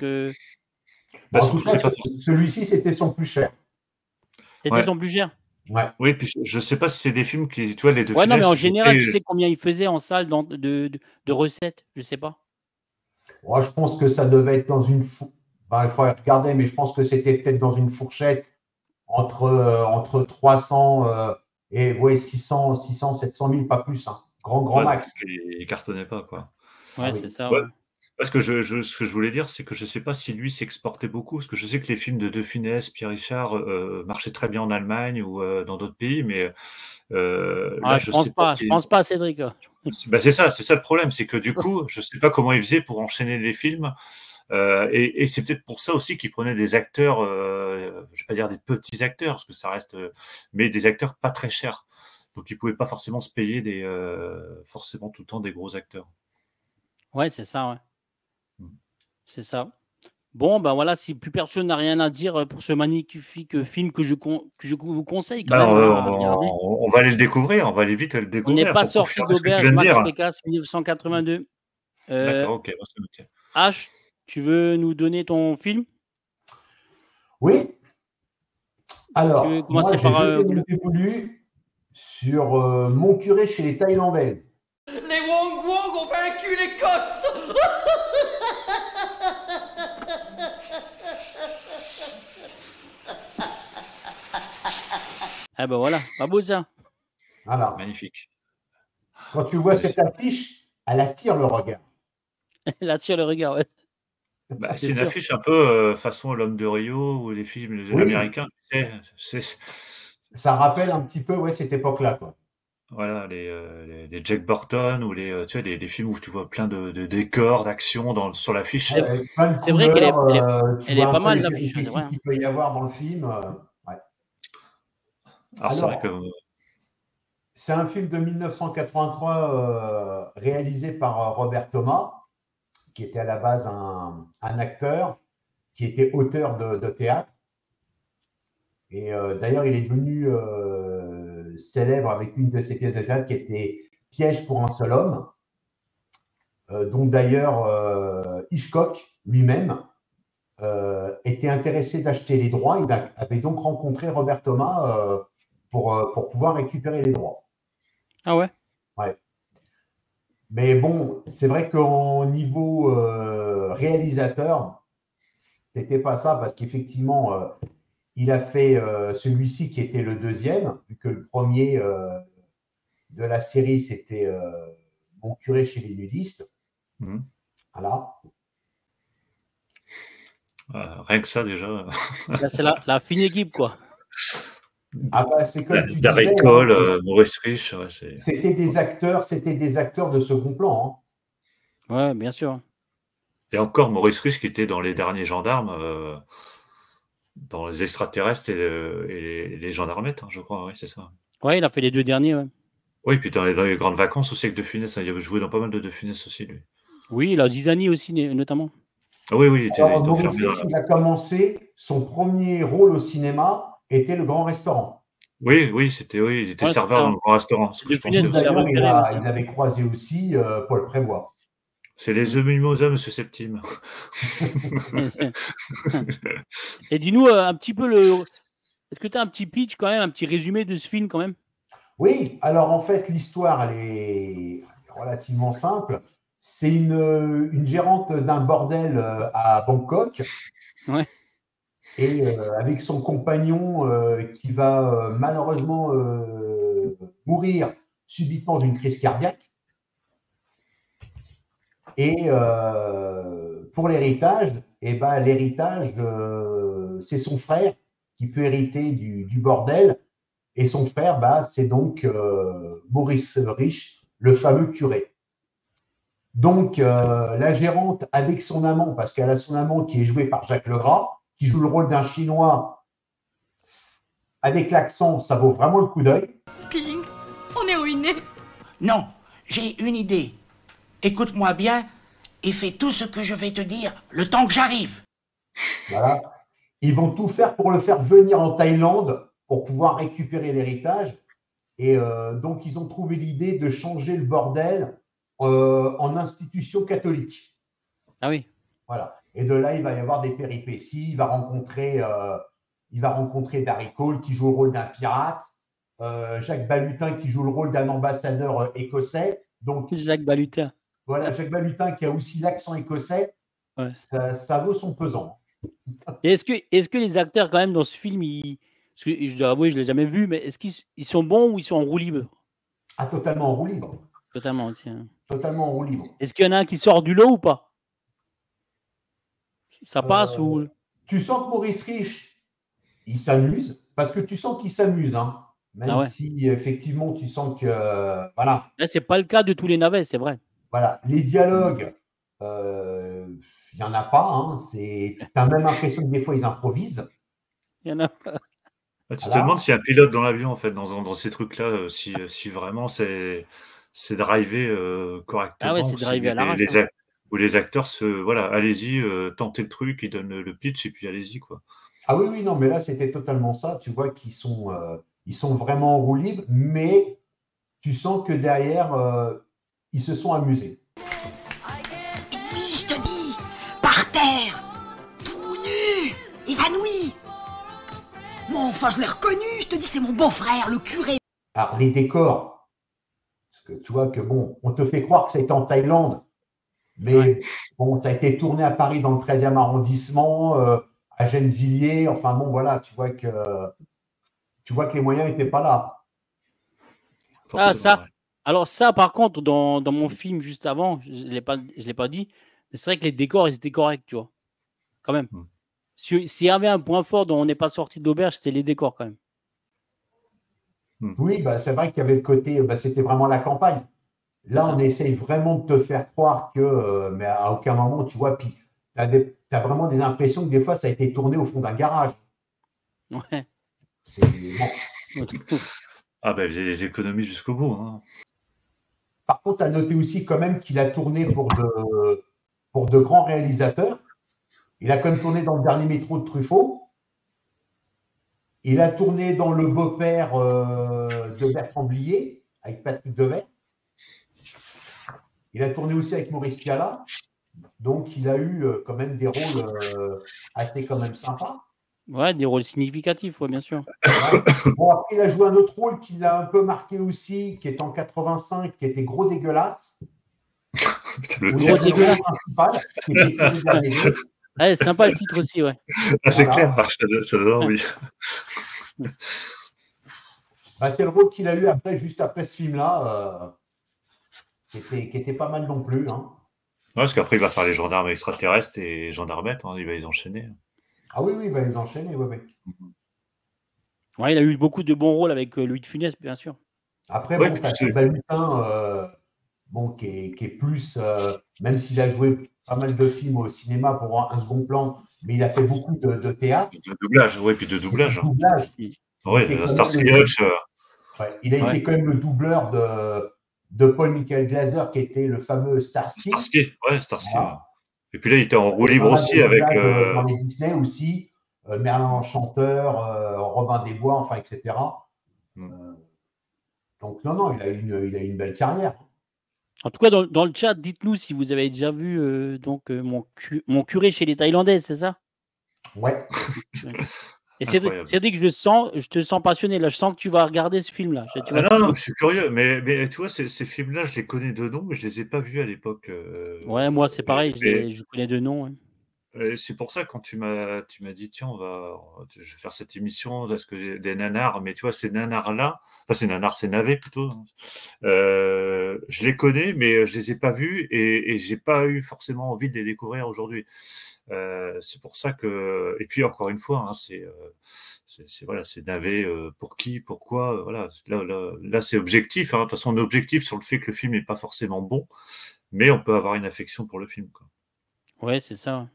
Bah,
En tout
surtout que
cas,
c'est pas forcément.
celui-ci, c'était son plus cher.
c'était
Ouais.
son budget.
Ouais.
Oui, puis je sais pas si c'est des films qui, tu vois, les De
Ouais, non, mais
Funès,
en
je
général, tu
sais.
sais combien ils faisaient en salle de recettes? Je sais pas.
Oh, je pense que ça devait être dans une. Il faudrait regarder, mais je pense que c'était peut-être dans une fourchette entre 300 et ouais, 600, 700 000, pas plus. Hein. Grand
Ouais, donc
max.
il cartonnait pas, quoi.
Ouais,
Ah oui.
c'est ça.
Ouais.
Ouais.
Parce que ce que je voulais dire, c'est que je ne sais pas si lui s'exportait beaucoup, parce que je sais que les films de De Funès, Pierre Richard marchaient très bien en Allemagne ou dans d'autres pays, mais là,
Ah,
je sais pas
je
si.
pense pas, Cédric.
Ben, c'est ça le problème, c'est que du coup, je sais pas comment il faisait pour enchaîner les films. Et c'est peut-être pour ça aussi qu'il prenait des acteurs, je vais pas dire des petits acteurs, parce que ça reste, mais des acteurs pas très chers. Donc il pouvait pas forcément se payer forcément tout le temps des gros acteurs.
Ouais, c'est ça, ouais.
Mm.
C'est ça. Bon, ben voilà, si plus personne n'a rien à dire pour ce magnifique film que je vous conseille quand
Ben,
même à regarder.
on va aller le découvrir, on va aller vite le
On n'est
découvrir
pas
pour
sorti
confirmer ce que tu
d'auberge,
viens de
Max
dire.
Pécasse, 1982.
D'accord, ok, bon, c'est noté.
H, tu veux nous donner ton film?
Oui.
Tu veux
Alors, moi,
commencer
j'ai
par
jeté mon dévolu sur Mon curé chez les Thaïlandaises.
Les Wong Wong ont vaincu l'Écosse.
Ah ben voilà, pas beau ça.
Voilà.
Magnifique.
Quand tu vois cette affiche, elle attire le regard.
Elle attire le regard, ouais.
Bah,
C'est
c'est une
sûr.
affiche un peu façon L'Homme de Rio ou les films
Oui.
américains, tu sais.
Ça rappelle un petit peu cette époque-là, quoi.
Voilà, les Jack Burton ou tu sais, les films où tu vois plein de décors, d'actions sur l'affiche.
Avec plein de
C'est vrai qu'elle est,
couleurs, tu
elle est
vois un
pas
peu
mal
les
l'affiche, c'est
péripéties
vrai.
qu'il peut y avoir dans le film. Ouais.
Alors, c'est vrai que.
C'est un film de 1983 réalisé par Robert Thomas, qui était à la base un acteur, qui était auteur de théâtre. Et d'ailleurs, il est devenu célèbre avec une de ses pièces de théâtre qui était Piège pour un seul homme, dont d'ailleurs Hitchcock lui-même était intéressé d'acheter les droits. Il avait donc rencontré Robert Thomas pour pouvoir récupérer les droits.
Ah ouais?
Ouais. Mais bon, c'est vrai qu'au niveau réalisateur, c'était pas ça, parce qu'effectivement, il a fait celui-ci qui était le deuxième, vu que le premier de la série, c'était Mon curé chez les nudistes.
Mmh.
Voilà.
Rien que ça, déjà.
Là, c'est la fine équipe, quoi.
Ah bah, c'est comme tu
Darry
disais,
Cole,
hein,
Maurice Rich, ouais,
c'était des acteurs de second plan. Hein.
Ouais, bien sûr.
Et encore Maurice Rich qui était dans Les Derniers Gendarmes, dans Les Extraterrestres et les Gendarmettes, hein, je crois, oui, c'est ça.
Ouais, il a fait les deux derniers, ouais.
Oui, puis dans les Grandes Vacances aussi avec De Funès, il avait joué dans pas mal de Funès aussi, lui.
Oui, il a Zizani aussi, notamment.
Oui, il était
Alors, Maurice
enfermé
Rich, il a commencé, son premier rôle au cinéma était Le Grand Restaurant.
Oui, il était serveur dans le grand restaurant. Ce que je pensais aussi.
D'ailleurs, il avait croisé aussi Paul Prévost.
C'est les mimosas, Monsieur Septime.
Et dis-nous un petit peu est-ce que tu as un petit pitch quand même, un petit résumé de ce film quand même?
Oui, alors en fait, l'histoire, elle est relativement simple. C'est une gérante d'un bordel à Bangkok.
Ouais.
Et avec son compagnon qui va malheureusement mourir subitement d'une crise cardiaque. Et pour l'héritage, c'est son frère qui peut hériter du bordel. Et son frère, c'est donc Maurice Rich, le fameux curé. Donc, la gérante, avec son amant, parce qu'elle a son amant qui est joué par Jacques Legras, qui joue le rôle d'un Chinois, avec l'accent, ça vaut vraiment le coup d'œil.
Ping, on est ruiné.
Non, j'ai une idée. Écoute-moi bien et fais tout ce que je vais te dire le temps que j'arrive.
Voilà. Ils vont tout faire pour le faire venir en Thaïlande pour pouvoir récupérer l'héritage. Et donc, ils ont trouvé l'idée de changer le bordel en institution catholique.
Ah oui.
Voilà. Et de là, il va y avoir des péripéties. Il va rencontrer Darry Cole qui joue le rôle d'un pirate, Jacques Balutin qui joue le rôle d'un ambassadeur écossais. Donc,
Jacques Balutin.
Voilà, Jacques Balutin qui a aussi l'accent écossais.
Ouais.
Ça vaut son pesant.
Et est-ce que les acteurs, quand même, dans ce film, parce que je dois avouer, je ne l'ai jamais vu, mais est-ce qu'ils sont bons ou ils sont en roue libre?
Ah, totalement en roue libre.
Totalement, tiens.
Totalement en roue libre.
Est-ce qu'il y en a un qui sort du lot ou pas? Ça passe ou...
Tu sens que Maurice Rich, il s'amuse, parce que tu sens qu'il s'amuse, hein. Même si effectivement tu sens que voilà.
Là, c'est pas le cas de tous les navets, c'est vrai.
Voilà, les dialogues, il n'y en a pas. Hein. Tu as même l'impression que des fois ils improvisent.
Il y en a
pas. Tu te demandes s'il y a un pilote dans l'avion en fait, dans ces trucs-là, si vraiment c'est drivé correctement.
Ah ouais, c'est drivé à l'arrache.
Où les acteurs voilà, allez-y, tentez le truc, ils donnent le pitch et puis allez-y quoi.
Ah oui, non, mais là c'était totalement ça. Tu vois qu'ils sont vraiment en roue libre, mais tu sens que derrière ils se sont amusés.
Et oui, je te dis, par terre, tout nu, évanoui. Bon, enfin, je l'ai reconnu, je te dis, c'est mon beau-frère, le curé.
Alors, les décors, parce que tu vois que bon, on te fait croire que ça a été en Thaïlande, mais bon, ça a été tourné à Paris dans le 13e arrondissement, à Gennevilliers, enfin bon, voilà, tu vois que les moyens n'étaient pas là.
Ah, ça. Ouais. Alors ça, par contre, dans mon film juste avant, je l'ai pas dit, mais c'est vrai que les décors, ils étaient corrects, tu vois, quand même. S'il y avait un point fort dont on n'est pas sorti d'auberge, c'était les décors, quand même.
Oui, bah, c'est vrai qu'il y avait le côté, c'était vraiment la campagne. Là, on essaye vraiment de te faire croire que, mais à aucun moment, tu vois, puis tu as vraiment des impressions que des fois, ça a été tourné au fond d'un garage.
Ouais.
Ah ben, vous avez des économies jusqu'au bout. Hein.
Par contre, à noter aussi quand même qu'il a tourné pour de grands réalisateurs. Il a quand même tourné dans le dernier métro de Truffaut. Il a tourné dans Le beau-père de Bertrand Blier, avec Patrick Devers. Il a tourné aussi avec Maurice Pialat. Donc, il a eu quand même des rôles assez quand même sympas.
Ouais, des rôles significatifs, ouais, bien sûr.
Ouais. Bon, après, il a joué un autre rôle qui l'a un peu marqué aussi, qui est en 85, qui était Gros dégueulasse.
Le
Gros dégueulasse.
Principal, qui était
ouais, sympa le titre aussi, ouais.
Ah, c'est clair, ça donne envie.
Bah, c'est le rôle qu'il a eu après, juste après ce film-là, qui était pas mal non plus. Hein.
Ouais, parce qu'après, il va faire les gendarmes extraterrestres et gendarmettes, hein, il va les enchaîner.
Ah oui, il va les enchaîner, oui.
Ouais, il a eu beaucoup de bons rôles avec Louis de Funès, bien sûr.
Après, bon, tu as Balutin, qui est plus, même s'il a joué pas mal de films au cinéma pour un second plan, mais il a fait beaucoup de théâtre.
De doublage, oui, puis de doublage.
Oui,
Starsky Hutch.
Il a été quand même le doubleur de Paul Michael Glaser, qui était le fameux Starsky.
Starsky. Voilà. Et puis là, il était en roue libre aussi avec.
Dans les Disney aussi, Merlin l'Enchanteur, Robin des Bois, enfin, etc. Donc, non, il a eu une belle carrière.
En tout cas, dans le chat, dites-nous si vous avez déjà vu mon curé chez les Thaïlandais, c'est ça?
Ouais.
Et Cédric, je te sens passionné, là. Je sens que tu vas regarder ce film-là.
Non, je suis curieux. Mais tu vois, ces films-là, je les connais de nom, mais je ne les ai pas vus à l'époque.
Ouais, moi, c'est pareil. Je connais de nom. Ouais.
C'est pour ça, quand tu m'as dit, tiens, je vais faire cette émission, parce que j'ai des nanars, mais tu vois, ces nanars-là, enfin, c'est navets plutôt, je les connais, mais je les ai pas vus et j'ai pas eu forcément envie de les découvrir aujourd'hui. C'est pour ça que, et puis encore une fois, hein, c'est navet, pour qui, pourquoi, voilà. Là, c'est objectif, hein. De toute façon, on est objectif sur le fait que le film n'est pas forcément bon, mais on peut avoir une affection pour le film, quoi.
Ouais, c'est ça.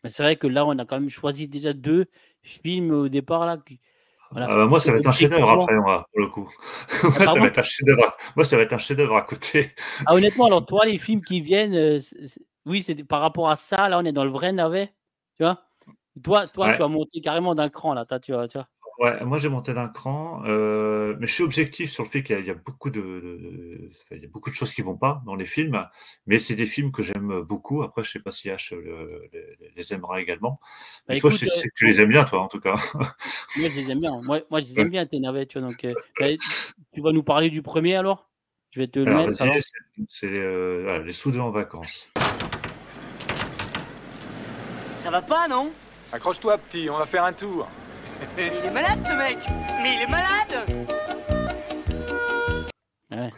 Mais c'est vrai que là, on a quand même choisi déjà 2 films au départ là.
Voilà. Moi, ça va être un chef-d'œuvre après, moi, pour le coup. Moi, ça va être un chef-d'œuvre. Moi, ça va être un chef-d'œuvre à côté.
Ah, honnêtement, alors toi, les films qui viennent, oui, c'est par rapport à ça. Là, on est dans le vrai navet, tu vois. Toi,
Ouais.
tu vas monter carrément d'un cran là, tu vois.
Ouais, moi j'ai monté d'un cran, mais je suis objectif sur le fait qu'il y a beaucoup il y a beaucoup de choses qui vont pas dans les films, mais c'est des films que j'aime beaucoup. Après, je sais pas si H les aimera également. Mais toi, je sais que tu les aimes bien, toi, en tout cas.
Moi, je les aime bien. Moi, je les aime bien, tes navets, tu vois. Donc, tu vas nous parler du premier alors? Je vais te le mettre.
Vas-y, c'est les Soudains en vacances.
Ça va pas, non?
Accroche-toi, petit, on va faire un tour.
Il est malade, ce mec. Mais il est malade.
Ouais.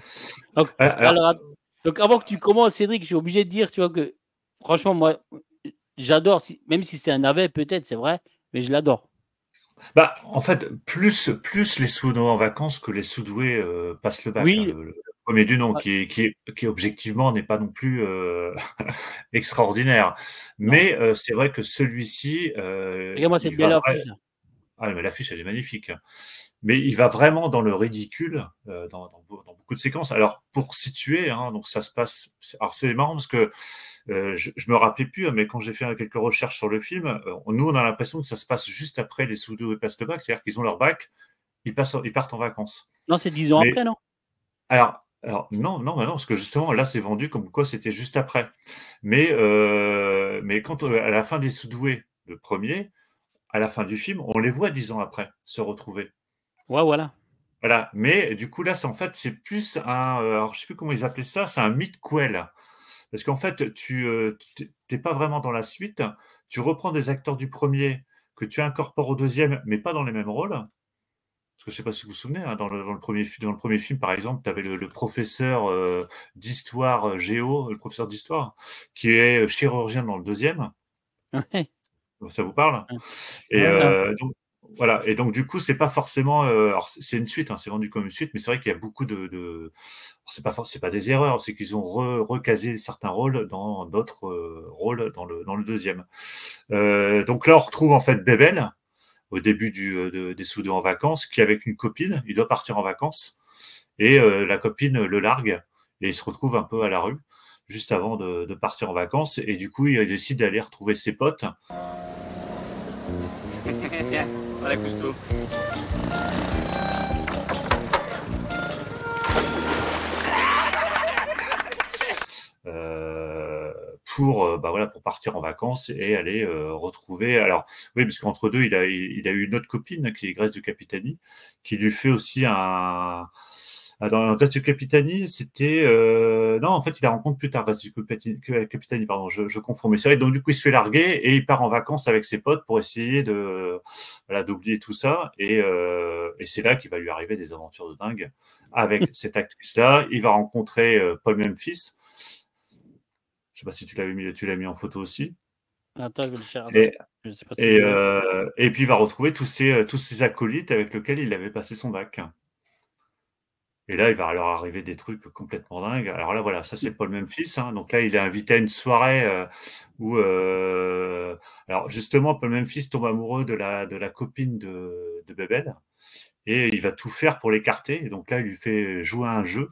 Donc, avant que tu commences, Cédric, je suis obligé de dire, tu vois, que franchement, moi, j'adore, même si c'est un navet, peut-être, c'est vrai, mais je l'adore.
Bah, en fait, plus les Suno en vacances que les Sudoués passent le bac.
Oui.
Hein, le premier du nom, qui objectivement n'est pas non plus extraordinaire. Mais c'est vrai que celui-ci.
Regarde-moi cette belle affiche là.
Ah, mais l'affiche, elle est magnifique. Mais il va vraiment dans le ridicule dans beaucoup de séquences. Alors, pour situer, hein, donc ça se passe. Alors, c'est marrant parce que je me rappelais plus, mais quand j'ai fait quelques recherches sur le film, nous, on a l'impression que ça se passe juste après les Sudou et passent le bac, c'est-à-dire qu'ils ont leur bac, ils partent en vacances.
Non, c'est 10 ans après, non?
Alors non, parce que justement, là, c'est vendu comme quoi c'était juste après. Mais quand à la fin des Sudoués, le premier, à la fin du film, on les voit 10 ans après se retrouver.
Ouais, voilà.
Voilà, mais du coup, là, c'est plus un. Alors, je sais plus comment ils appelaient ça, c'est un mythe-quel. Parce qu'en fait, tu n'es pas vraiment dans la suite. Tu reprends des acteurs du premier que tu incorpores au deuxième, mais pas dans les mêmes rôles. Parce que je ne sais pas si vous vous souvenez, hein, dans le premier film, par exemple, tu avais le professeur d'histoire géo, le professeur d'histoire, qui est chirurgien dans le deuxième.
Ouais.
Ça vous parle? Et donc, voilà. Et donc, du coup, c'est pas forcément. Alors, c'est une suite, hein, c'est vendu comme une suite, mais c'est vrai qu'il y a beaucoup de c'est pas des erreurs, c'est qu'ils ont recasé certains rôles dans d'autres rôles dans le deuxième. Donc là, on retrouve en fait Bebel au début des Sudou en vacances, qui avec une copine, il doit partir en vacances, et la copine le largue, et il se retrouve un peu à la rue juste avant de partir en vacances, et du coup, il décide d'aller retrouver ses potes.
Tiens, voilà Cousteau.
Pour partir en vacances et aller retrouver. Alors oui, parce qu'entre deux, il a eu une autre copine qui est Grace de Capitani, qui lui fait aussi un. Dans Grace de Capitani, c'était non, en fait, il la rencontre plus tard, Grace de Capitani, pardon, je confonds. Mais c'est vrai, donc du coup, il se fait larguer et il part en vacances avec ses potes pour essayer d'oublier tout ça. Et c'est là qu'il va lui arriver des aventures de dingue avec cette actrice-là. Il va rencontrer Paul Memphis. Je sais pas si tu l'as mis en photo aussi.
Attends, je vais le chercher.
Et puis il va retrouver tous ses acolytes avec lesquels il avait passé son bac. Et là, il va leur arriver des trucs complètement dingues. Alors là, voilà, ça c'est Paul Memphis. Hein. Donc là, il est invité à une soirée où, alors justement, Paul Memphis tombe amoureux de la copine de Bebel et il va tout faire pour l'écarter. Et donc là, il lui fait jouer à un jeu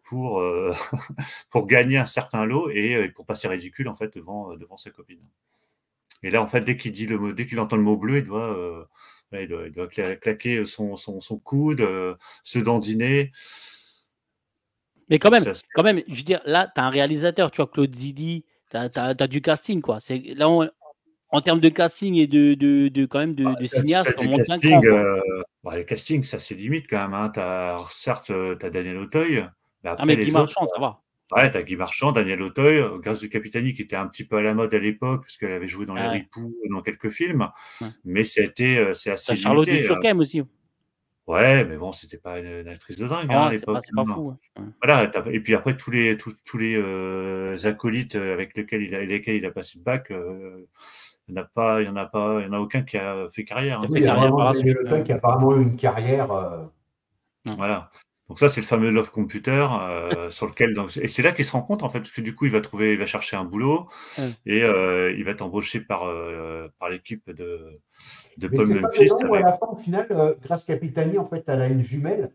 pour gagner un certain lot et pour passer ridicule en fait devant sa copine. Et là, en fait, dès qu'il entend le mot bleu, il doit claquer son coude, se dandiner.
Mais quand même, je veux dire, là, tu as un réalisateur, tu vois, Claude Zidi, tu as du casting, quoi. Là, en termes de casting et de cinéaste, on monte un cran.
Le casting, ça c'est limite quand même. Hein. Certes, tu as Daniel Auteuil.
Mais Guy Marchand, ça va.
Ouais, t'as Guy Marchand, Daniel Auteuil, Grace de Capitani qui était un petit peu à la mode à l'époque, parce qu'elle avait joué dans Les Ripoux, dans quelques films. Ouais. Mais c'est assez limité.
Charlotte Duturquem aussi.
Ouais, mais bon, c'était pas une actrice de dingue à l'époque.
C'est pas fou. Ouais.
Voilà, et puis après, tous les acolytes avec lesquels il a passé le bac, il n'y en a aucun qui a fait carrière.
Il y a vraiment Daniel Auteuil qui a apparemment eu une carrière.
Voilà. Donc ça, c'est le fameux Love Computer sur lequel et c'est là qu'il se rend compte en fait, parce que du coup, il va chercher un boulot et il va être embauché par l'équipe de Paul Memphis.
À la fin, au final, Grace Capitani, en fait, elle a une jumelle.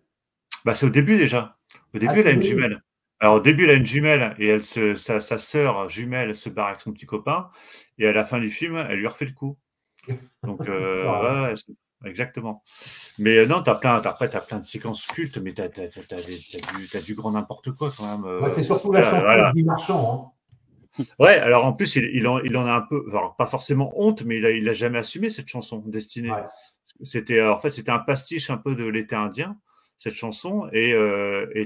Bah, c'est au début déjà. Au début, elle a une jumelle. Alors au début, elle a une jumelle et sa sœur jumelle se barre avec son petit copain et à la fin du film, elle lui refait le coup. Donc exactement. Mais non, t'as plein de séquences cultes, mais t'as du grand n'importe quoi quand même.
C'est surtout la chanson de Guy Marchand.
Hein. Ouais, alors en plus, il en a un peu, alors, pas forcément honte, mais il a jamais assumé cette chanson destinée. Ouais. C'était un pastiche un peu de l'été indien, cette chanson, et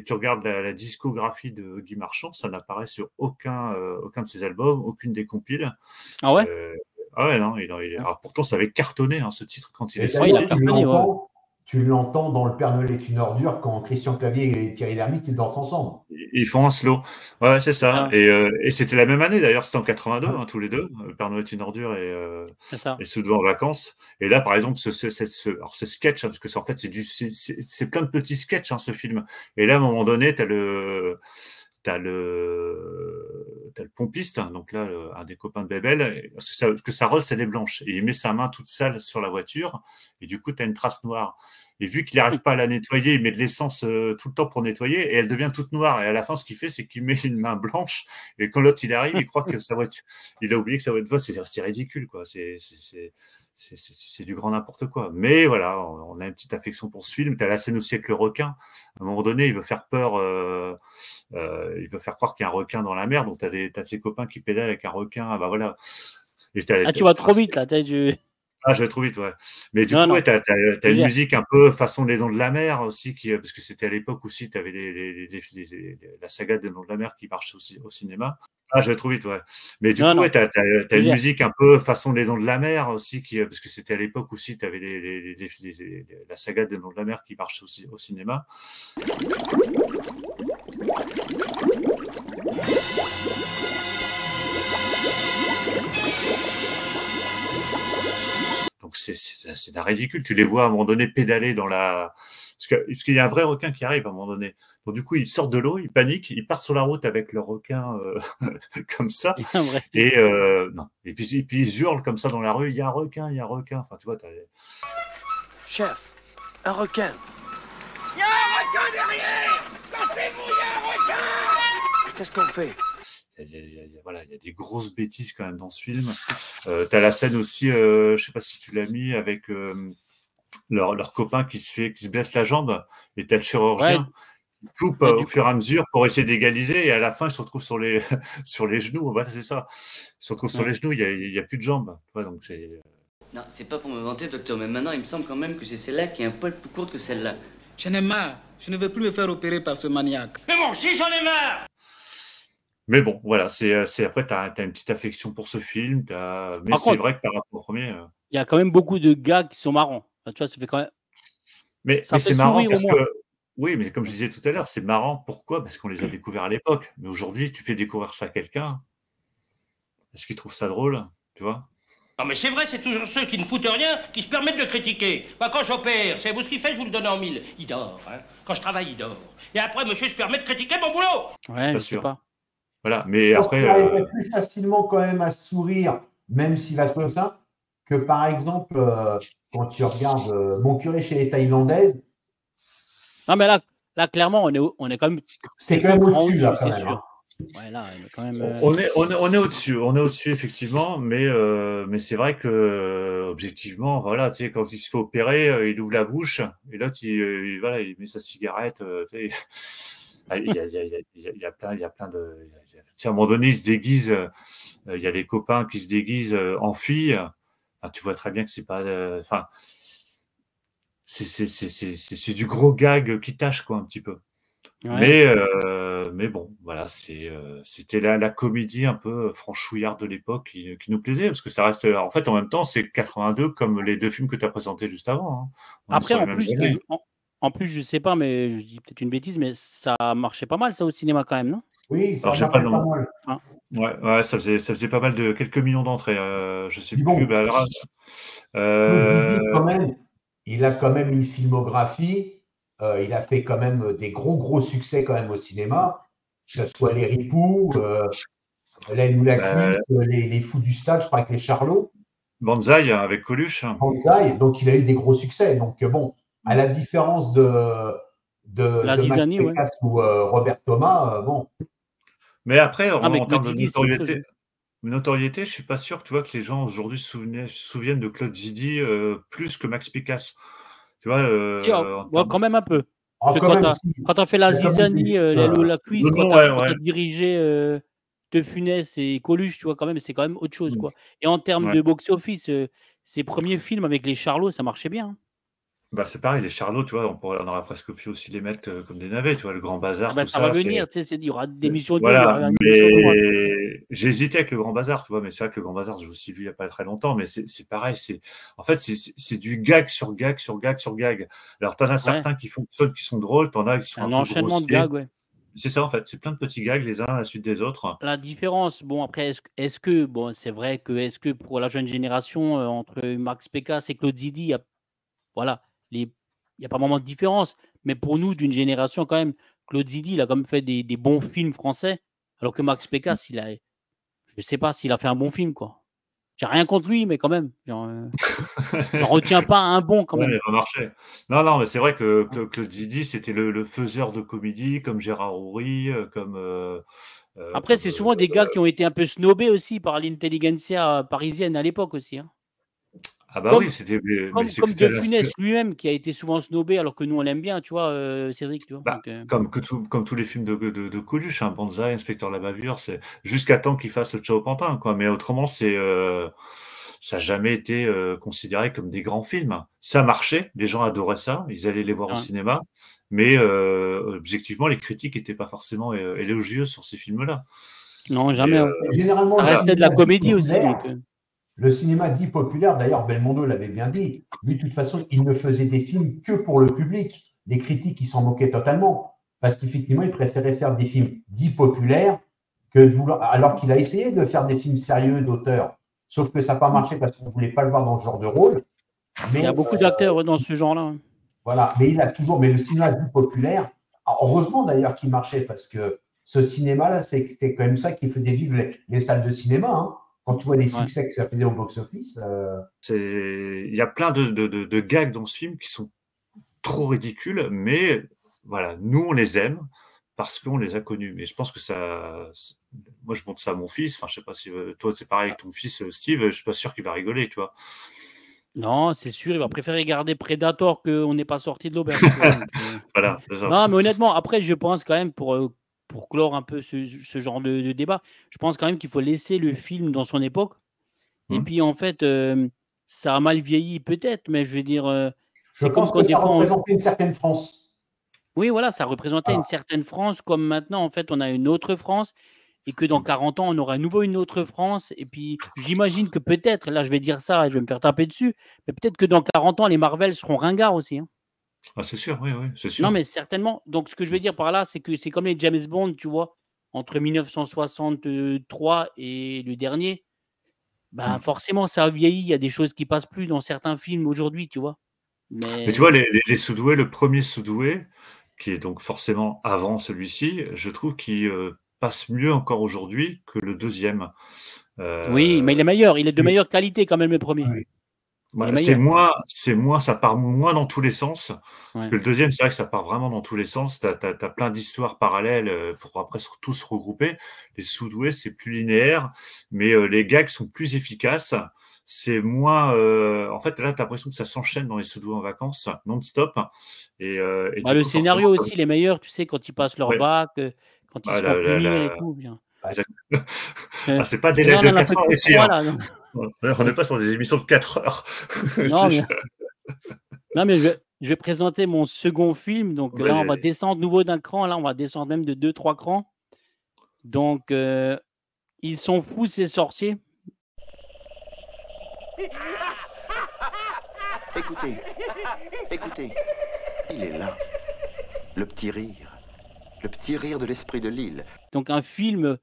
tu regardes la discographie de Guy Marchand, ça n'apparaît sur aucun de ses albums, aucune des compiles.
Ah ouais.
Ah ouais, non, alors pourtant, ça avait cartonné, hein, ce titre, quand il
Et
est
Ouais, il a
sorti.
cartonné, ouais.
tu l'entends dans Le Père Noël est une ordure quand Christian Clavier et Thierry Lhermitte ils dansent ensemble.
Ils font un slow. Ouais, c'est ça.
Ah,
Et c'était la même année, d'ailleurs, c'était en 82, hein, tous les deux. Père Noël est une ordure
c'est ça.
et Soudain en vacances. Et là, par exemple, alors c'est sketch, hein, parce que en fait, c'est plein de petits sketchs, hein, ce film. Et là, à un moment donné, t'as le pompiste, hein, donc là, un des copains de Bébel, parce que sa Rolls, elle est blanche. Et il met sa main toute sale sur la voiture, et du coup, tu as une trace noire. Et vu qu'il n'arrive pas à la nettoyer, il met de l'essence tout le temps pour nettoyer, et elle devient toute noire. Et à la fin, ce qu'il fait, c'est qu'il met une main blanche, et quand l'autre, il arrive, il croit que sa voiture, il a oublié que sa voiture, c'est ridicule, quoi. C'est du grand n'importe quoi. Mais voilà, on a une petite affection pour ce film. Tu as la scène aussi avec le requin. À un moment donné, il veut faire peur, il veut faire croire qu'il y a un requin dans la mer. Donc, tu as ses copains qui pédalent avec un requin. Ah bah voilà. Et
tu vas trop vite, là.
Ah, je vais trop vite, ouais. Mais du
Non,
coup,
non.
ouais, t'as une musique un peu façon Les Dents de la Mer aussi, parce que c'était à l'époque aussi, tu avais la saga des Dents de la Mer qui marche aussi au cinéma. Ah, je vais trop vite, ouais. Mais du coup, ouais, t'as une musique un peu façon Les Dents de la Mer aussi, parce que c'était à l'époque aussi, tu avais la saga des Dents de la Mer qui marche aussi au cinéma. Donc c'est d'un ridicule. Tu les vois à un moment donné pédaler dans la... Parce qu'il y a un vrai requin qui arrive à un moment donné. Donc du coup, ils sortent de l'eau, ils paniquent, ils partent sur la route avec leur requin comme ça. Et puis ils hurlent comme ça dans la rue, il y a un requin, il y a un requin. Enfin, tu vois,
Chef, un requin.
Il y a un requin derrière! Cassez-vous, il y a un requin!
Qu'est-ce qu'on fait?
Il y a des grosses bêtises quand même dans ce film. T'as la scène aussi, je sais pas si tu l'as mis, avec leur copain qui se blesse la jambe, et t'as le chirurgien qui coupe au fur et à mesure pour essayer d'égaliser, et à la fin, il se retrouve sur les, sur les genoux. Voilà, c'est ça. Il se retrouve sur les genoux, il n'y a plus de jambes. Ouais, donc c'est...
Non, c'est pas pour me vanter, docteur, mais maintenant, il me semble quand même que c'est celle-là qui est un poil plus courte que celle-là.
J'en ai marre. Je ne veux plus me faire opérer par ce maniaque.
Mais bon, si j'en ai marre!
Mais bon, voilà, après, tu as une petite affection pour ce film. Mais c'est vrai que par rapport au premier...
Il y a quand même beaucoup de gars qui sont marrants. Enfin, tu vois, ça fait quand même...
Mais c'est marrant parce que... Oui, mais comme je disais tout à l'heure, c'est marrant. Pourquoi? Parce qu'on les a découverts à l'époque. Mais aujourd'hui, tu fais découvrir ça à quelqu'un. Est-ce qu'il trouve ça drôle? Tu vois?
Non mais c'est vrai, c'est toujours ceux qui ne foutent rien qui se permettent de critiquer. Moi quand j'opère, savez-vous ce qu'il fait? Je vous le donne en mille. Il dort, hein. Quand je travaille, il dort. Et après, monsieur se permet de critiquer mon boulot.
Ouais, je sais pas.
Voilà, mais après...
Il arriverait plus facilement quand même à sourire, même s'il va trouver ça, que par exemple, quand tu regardes Mon curé chez les Thaïlandaises.
Non, mais là clairement, on est quand même...
C'est quand même au-dessus, là, quand
c'est
même.
sûr. Ouais, là, on est quand même...
On est au-dessus, effectivement, mais c'est vrai que, objectivement, voilà, tu sais, quand il se fait opérer, il ouvre la bouche, et là, il met sa cigarette, tu sais... Il y a plein de... À un moment donné, il se déguise, il y a les copains qui se déguisent en filles. Enfin, tu vois très bien que c'est pas... Enfin, c'est du gros gag qui tâche, quoi, un petit peu. Ouais. Mais bon, voilà, c'était la comédie un peu franchouillarde de l'époque qui nous plaisait, parce que ça reste... En fait, en même temps, c'est 82 comme les deux films que tu as présentés juste avant. Hein.
Après, en plus, je sais pas, mais je dis peut-être une bêtise, mais ça marchait pas mal, ça, au cinéma, quand même, non?
Oui, ça marchait pas mal.
Hein. Ouais, ça faisait pas mal de quelques millions d'entrées. Je sais
bon,
plus.
quand même, il a quand même une filmographie. Il a fait quand même des gros succès quand même au cinéma, que ce soit Les Ripoux, L'aile ou la cuisse, les Fous du Stade, je crois, avec les Charlots.
Banzai avec Coluche.
Banzai, donc il a eu des gros succès. Donc bon, à la différence de Max Pécasse ou Robert Thomas, bon.
Mais après, en termes de notoriété, je suis pas sûr que tu vois que les gens aujourd'hui se souviennent de Claude Zidi plus que Max Pécasse. Tu vois,
quand même un peu. Quand tu as fait la zizanie, la cuisse, quand tu as dirigé De Funès et Coluche, tu vois, quand même, c'est quand même autre chose, quoi. Et en termes de box-office, ses premiers films avec les Charlots, ça marchait bien.
Bah, c'est pareil, les Charlots, tu vois, on aurait presque pu aussi les mettre comme des navets, tu vois, le Grand
Ah
Bazar,
bah,
tout
ça va
ça,
venir, tu sais, il y aura des
c'est
émissions de gauche, il y
voilà,
aura une émission de droite.
mais j'ai hésité avec le Grand Bazar, tu vois, mais c'est vrai que le Grand Bazar, j'ai aussi vu il y a pas très longtemps, mais c'est pareil, en fait, c'est du gag sur gag sur gag sur gag. Alors, tu en as
Ouais.
certains qui fonctionnent, qui sont drôles, tu en as qui sont
Un
un peu
enchaînement de
grossiers.
gags, ouais.
C'est ça, en fait, c'est plein de petits gags les uns à la suite des autres.
La différence, bon après, est-ce que bon, c'est vrai que est-ce que pour la jeune génération, entre Max Pécasse et Claude Zidi, voilà, il y a pas vraiment de différence. Mais pour nous, d'une génération quand même, Claude Zidi, il a quand même fait des bons films français, alors que Max Pécasse, je sais pas s'il a fait un bon film, quoi. J'ai rien contre lui, mais quand même, j'en retiens pas un bon quand
Ouais,
même.
il a pas marché. Non, mais c'est vrai que Claude Zidi, c'était le faiseur de comédie, comme Gérard Houry,
Après, c'est souvent des gars qui ont été un peu snobés aussi par l'intelligentsia parisienne à l'époque aussi, hein.
Ah bah oui, mais c'est que
Comme De Funès lui-même qui a été souvent snobé alors que nous on l'aime bien, tu vois, Cédric, tu vois.
Bah, comme tous les films de Coluche, hein, Banzai, Inspecteur la bavure, c'est jusqu'à temps qu'il fasse Ciao Pantin, quoi. Mais autrement, ça n'a jamais été considéré comme des grands films. Ça marchait, les gens adoraient ça, ils allaient les voir au cinéma, mais objectivement, les critiques n'étaient pas forcément élogieuses sur ces films-là.
Non, jamais.
Généralement,
ça restait de la comédie aussi. Donc,
le cinéma dit populaire, d'ailleurs Belmondo l'avait bien dit, lui de toute façon il ne faisait des films que pour le public. Les critiques ils s'en moquaient totalement, parce qu'effectivement il préférait faire des films dits populaires que de vouloir, alors qu'il a essayé de faire des films sérieux d'auteur, sauf que ça n'a pas marché parce qu'on ne voulait pas le voir dans ce genre de rôle.
Mais, il y a beaucoup d'acteurs dans ce genre-là.
Voilà, mais le cinéma dit populaire, heureusement d'ailleurs qu'il marchait, parce que ce cinéma-là, c'est quand même ça qui faisait vivre les salles de cinéma, hein. Quand tu vois les succès que ça faisait au box-office.
Il y a plein de gags dans ce film qui sont trop ridicules, mais voilà, nous, on les aime parce qu'on les a connus. Mais je pense que ça. Moi, je montre ça à mon fils. Enfin, je sais pas si toi, c'est pareil avec ton fils, Steve. Je suis pas sûr qu'il va rigoler, tu vois.
Non, c'est sûr, il va préférer regarder Predator qu'on n'est pas sorti de l'auberge.
Voilà, c'est ça.
Non, mais honnêtement, après, je pense quand même, pour clore un peu ce genre de débat, je pense quand même qu'il faut laisser le film dans son époque. Et puis, en fait, ça a mal vieilli peut-être, mais je veux dire,
je pense que ça représentait une certaine France.
Oui, voilà, ça représentait une certaine France, comme maintenant, en fait, on a une autre France, et que dans 40 ans, on aura à nouveau une autre France. Et puis, j'imagine que peut-être, là, je vais dire ça, et je vais me faire taper dessus, mais peut-être que dans 40 ans, les Marvel seront ringards aussi, hein.
Ah, c'est sûr, oui, c'est sûr.
Non, mais certainement. Donc, ce que je veux dire par là, c'est que c'est comme les James Bond, tu vois, entre 1963 et le dernier, bah, forcément, ça a vieilli. Il y a des choses qui passent plus dans certains films aujourd'hui, tu vois.
Mais tu vois, les Soudoués, le premier Soudoué, qui est donc forcément avant celui-ci, je trouve qu'il passe mieux encore aujourd'hui que le deuxième.
Oui, mais il est meilleur. Il est de meilleure qualité quand même, le premier.
Oui.
Voilà, c'est moins, ça part moins dans tous les sens. Parce que le deuxième, c'est vrai que ça part vraiment dans tous les sens. T'as plein d'histoires parallèles pour après tous se regrouper. Les Soudoués, c'est plus linéaire, mais les gags sont plus efficaces. C'est moins. En fait, là, t'as l'impression que ça s'enchaîne dans les Soudoués en vacances, non-stop. Et
le scénario aussi, il est meilleur, tu sais, quand ils passent leur bac, quand ils se font punir et tout. Bien.
C'est pas des lives de 4 heures ici. On n'est pas sur des émissions de 4 heures.
Non, mais je vais présenter mon second film. Donc là, on va descendre nouveau d'un cran. Là, on va descendre même de 2-3 crans. Donc, ils sont fous, ces sorciers.
Écoutez, il est là. Le petit rire de l'esprit de l'île.
Donc, un film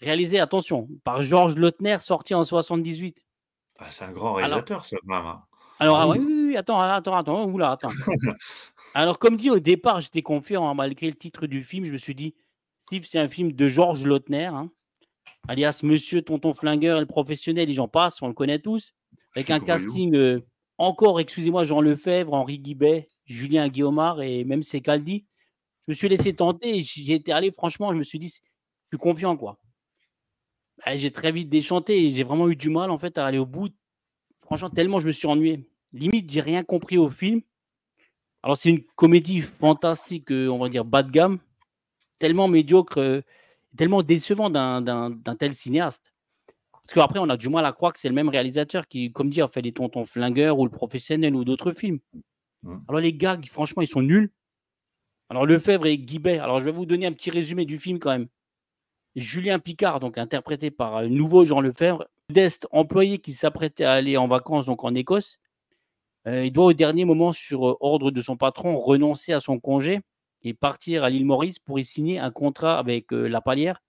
réalisé, attention, par Georges Lautner, sorti en 78.
Ah, c'est un grand réalisateur, ça, même.
Alors, oui, attends, oula, attends. Alors, comme dit au départ, j'étais confiant, hein, malgré le titre du film, je me suis dit, Steve, c'est un film de Georges Lautner, hein, alias Monsieur Tonton Flingueur et le professionnel, et j'en passe, on le connaît tous, avec un casting encore, excusez-moi, Jean Lefebvre, Henri Guibet, Julien Guillaumard et même Secaldi. Je me suis laissé tenter et j'y étais allé, franchement, je me suis dit, je suis confiant, quoi. J'ai très vite déchanté et j'ai vraiment eu du mal, en fait, à aller au bout. Franchement, tellement je me suis ennuyé. Limite, j'ai rien compris au film. Alors, c'est une comédie fantastique, on va dire bas de gamme, tellement médiocre, tellement décevant d'un tel cinéaste. Parce qu'après, on a du mal à croire que c'est le même réalisateur qui, comme dit, a fait les Tontons Flingueurs ou Le Professionnel ou d'autres films. Alors les gags, franchement, ils sont nuls. Alors Lefebvre et Guibet, alors je vais vous donner un petit résumé du film quand même. Julien Picard, donc interprété par nouveau Jean Lefebvre, modeste employé qui s'apprêtait à aller en vacances donc en Écosse. Il doit au dernier moment, sur ordre de son patron, renoncer à son congé et partir à l'île Maurice pour y signer un contrat avec La Palière,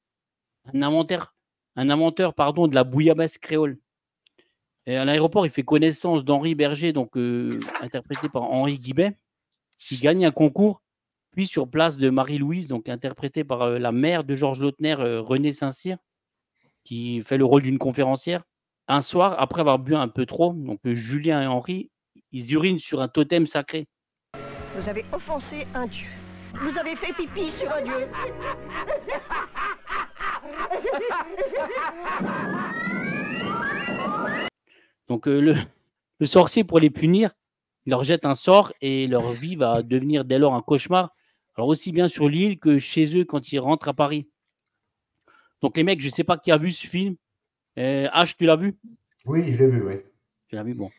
un inventeur de la bouillabaisse créole. Et à l'aéroport, il fait connaissance d'Henri Berger, donc interprété par Henri Guibet, qui gagne un concours. Puis sur place de Marie-Louise, donc interprétée par la mère de Georges Lautner, Renée Saint-Cyr, qui fait le rôle d'une conférencière. Un soir, après avoir bu un peu trop, donc Julien et Henri, ils urinent sur un totem sacré.
Vous avez offensé un dieu. Vous avez fait pipi sur un dieu.
Donc le sorcier, pour les punir, il leur jette un sort et leur vie va devenir dès lors un cauchemar. Alors aussi bien sur l'île que chez eux quand ils rentrent à Paris. Donc les mecs, je ne sais pas qui a vu ce film. H, tu l'as vu?
Oui, je l'ai vu, oui.
Tu l'as vu, bon.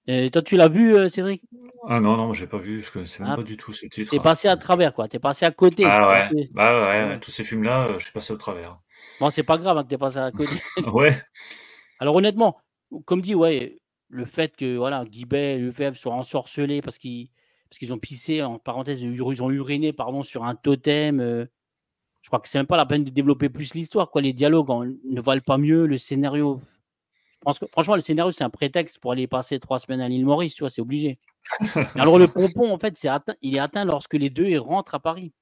Toi, tu l'as vu, Cédric?
Ah non, je n'ai pas vu. Je ne connaissais même pas du tout ce titre.
T'es passé à travers, quoi. T'es passé à côté.
Ah ouais, ouais. Tous ces films-là, je suis passé au travers.
Bon, c'est pas grave hein, que t'es passé à côté.
Ouais.
Alors honnêtement, comme dit, ouais, le fait que voilà, Guibet et Lefebvre soient ensorcelés parce qu'ils ont pissé, en parenthèse, ils ont uriné, pardon, sur un totem. Je crois que c'est même pas la peine de développer plus l'histoire, quoi. Les dialogues ne valent pas mieux. Le scénario, je pense que franchement, le scénario, c'est un prétexte pour aller passer 3 semaines à l'île Maurice, tu vois, c'est obligé. Alors le pompon, en fait, il est atteint lorsque les deux ils rentrent à Paris.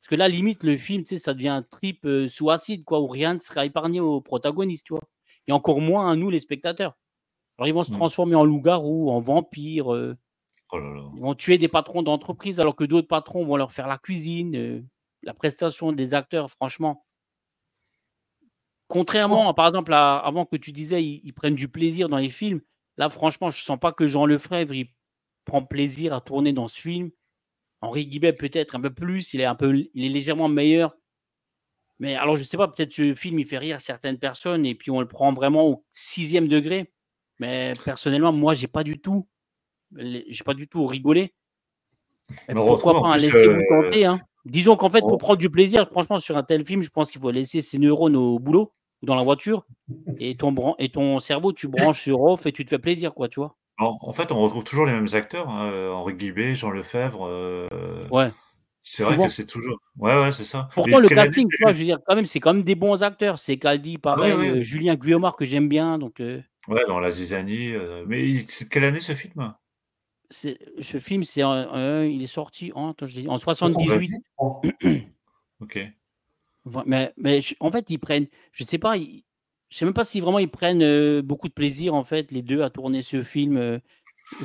Parce que là, limite, le film, tu sais, ça devient un trip sous acide, quoi, où rien ne sera épargné aux protagonistes, tu vois. Et encore moins à nous, les spectateurs. Alors, ils vont se transformer en loups-garous, en vampires. Ils vont tuer des patrons d'entreprise, alors que d'autres patrons vont leur faire la cuisine, la prestation des acteurs, franchement. Contrairement, par exemple, avant que tu disais, ils prennent du plaisir dans les films. Là, franchement, je ne sens pas que Jean Lefebvre, il prend plaisir à tourner dans ce film. Henri Guibet, peut-être un peu plus. Il est légèrement meilleur. Mais alors, je ne sais pas, peut-être ce film, il fait rire certaines personnes et puis on le prend vraiment au 6e degré. Mais personnellement, moi, j'ai pas du tout rigolé. Pourquoi pas laisser-vous tenter hein. Disons qu'en fait, pour prendre du plaisir, franchement, sur un tel film, je pense qu'il faut laisser ses neurones au boulot ou dans la voiture et ton cerveau, tu branches sur off et tu te fais plaisir, quoi, tu vois.
En fait, on retrouve toujours les mêmes acteurs, hein, Henri Guibet, Jean Lefebvre.
Ouais.
C'est vrai que c'est toujours. Ouais, c'est ça.
Pourtant, le casting, tu vois, je veux dire, c'est quand même des bons acteurs. C'est Caldi, pareil, ouais. Julien Guillaumard que j'aime bien. Donc,
ouais, dans La Zizanie. Mais c'est de quelle année ce film?
Ce film, il est sorti en 78.
Ok.
Mais en fait, ils prennent. Je sais pas. Je sais même pas si vraiment ils prennent beaucoup de plaisir, en fait, les deux, à tourner ce film.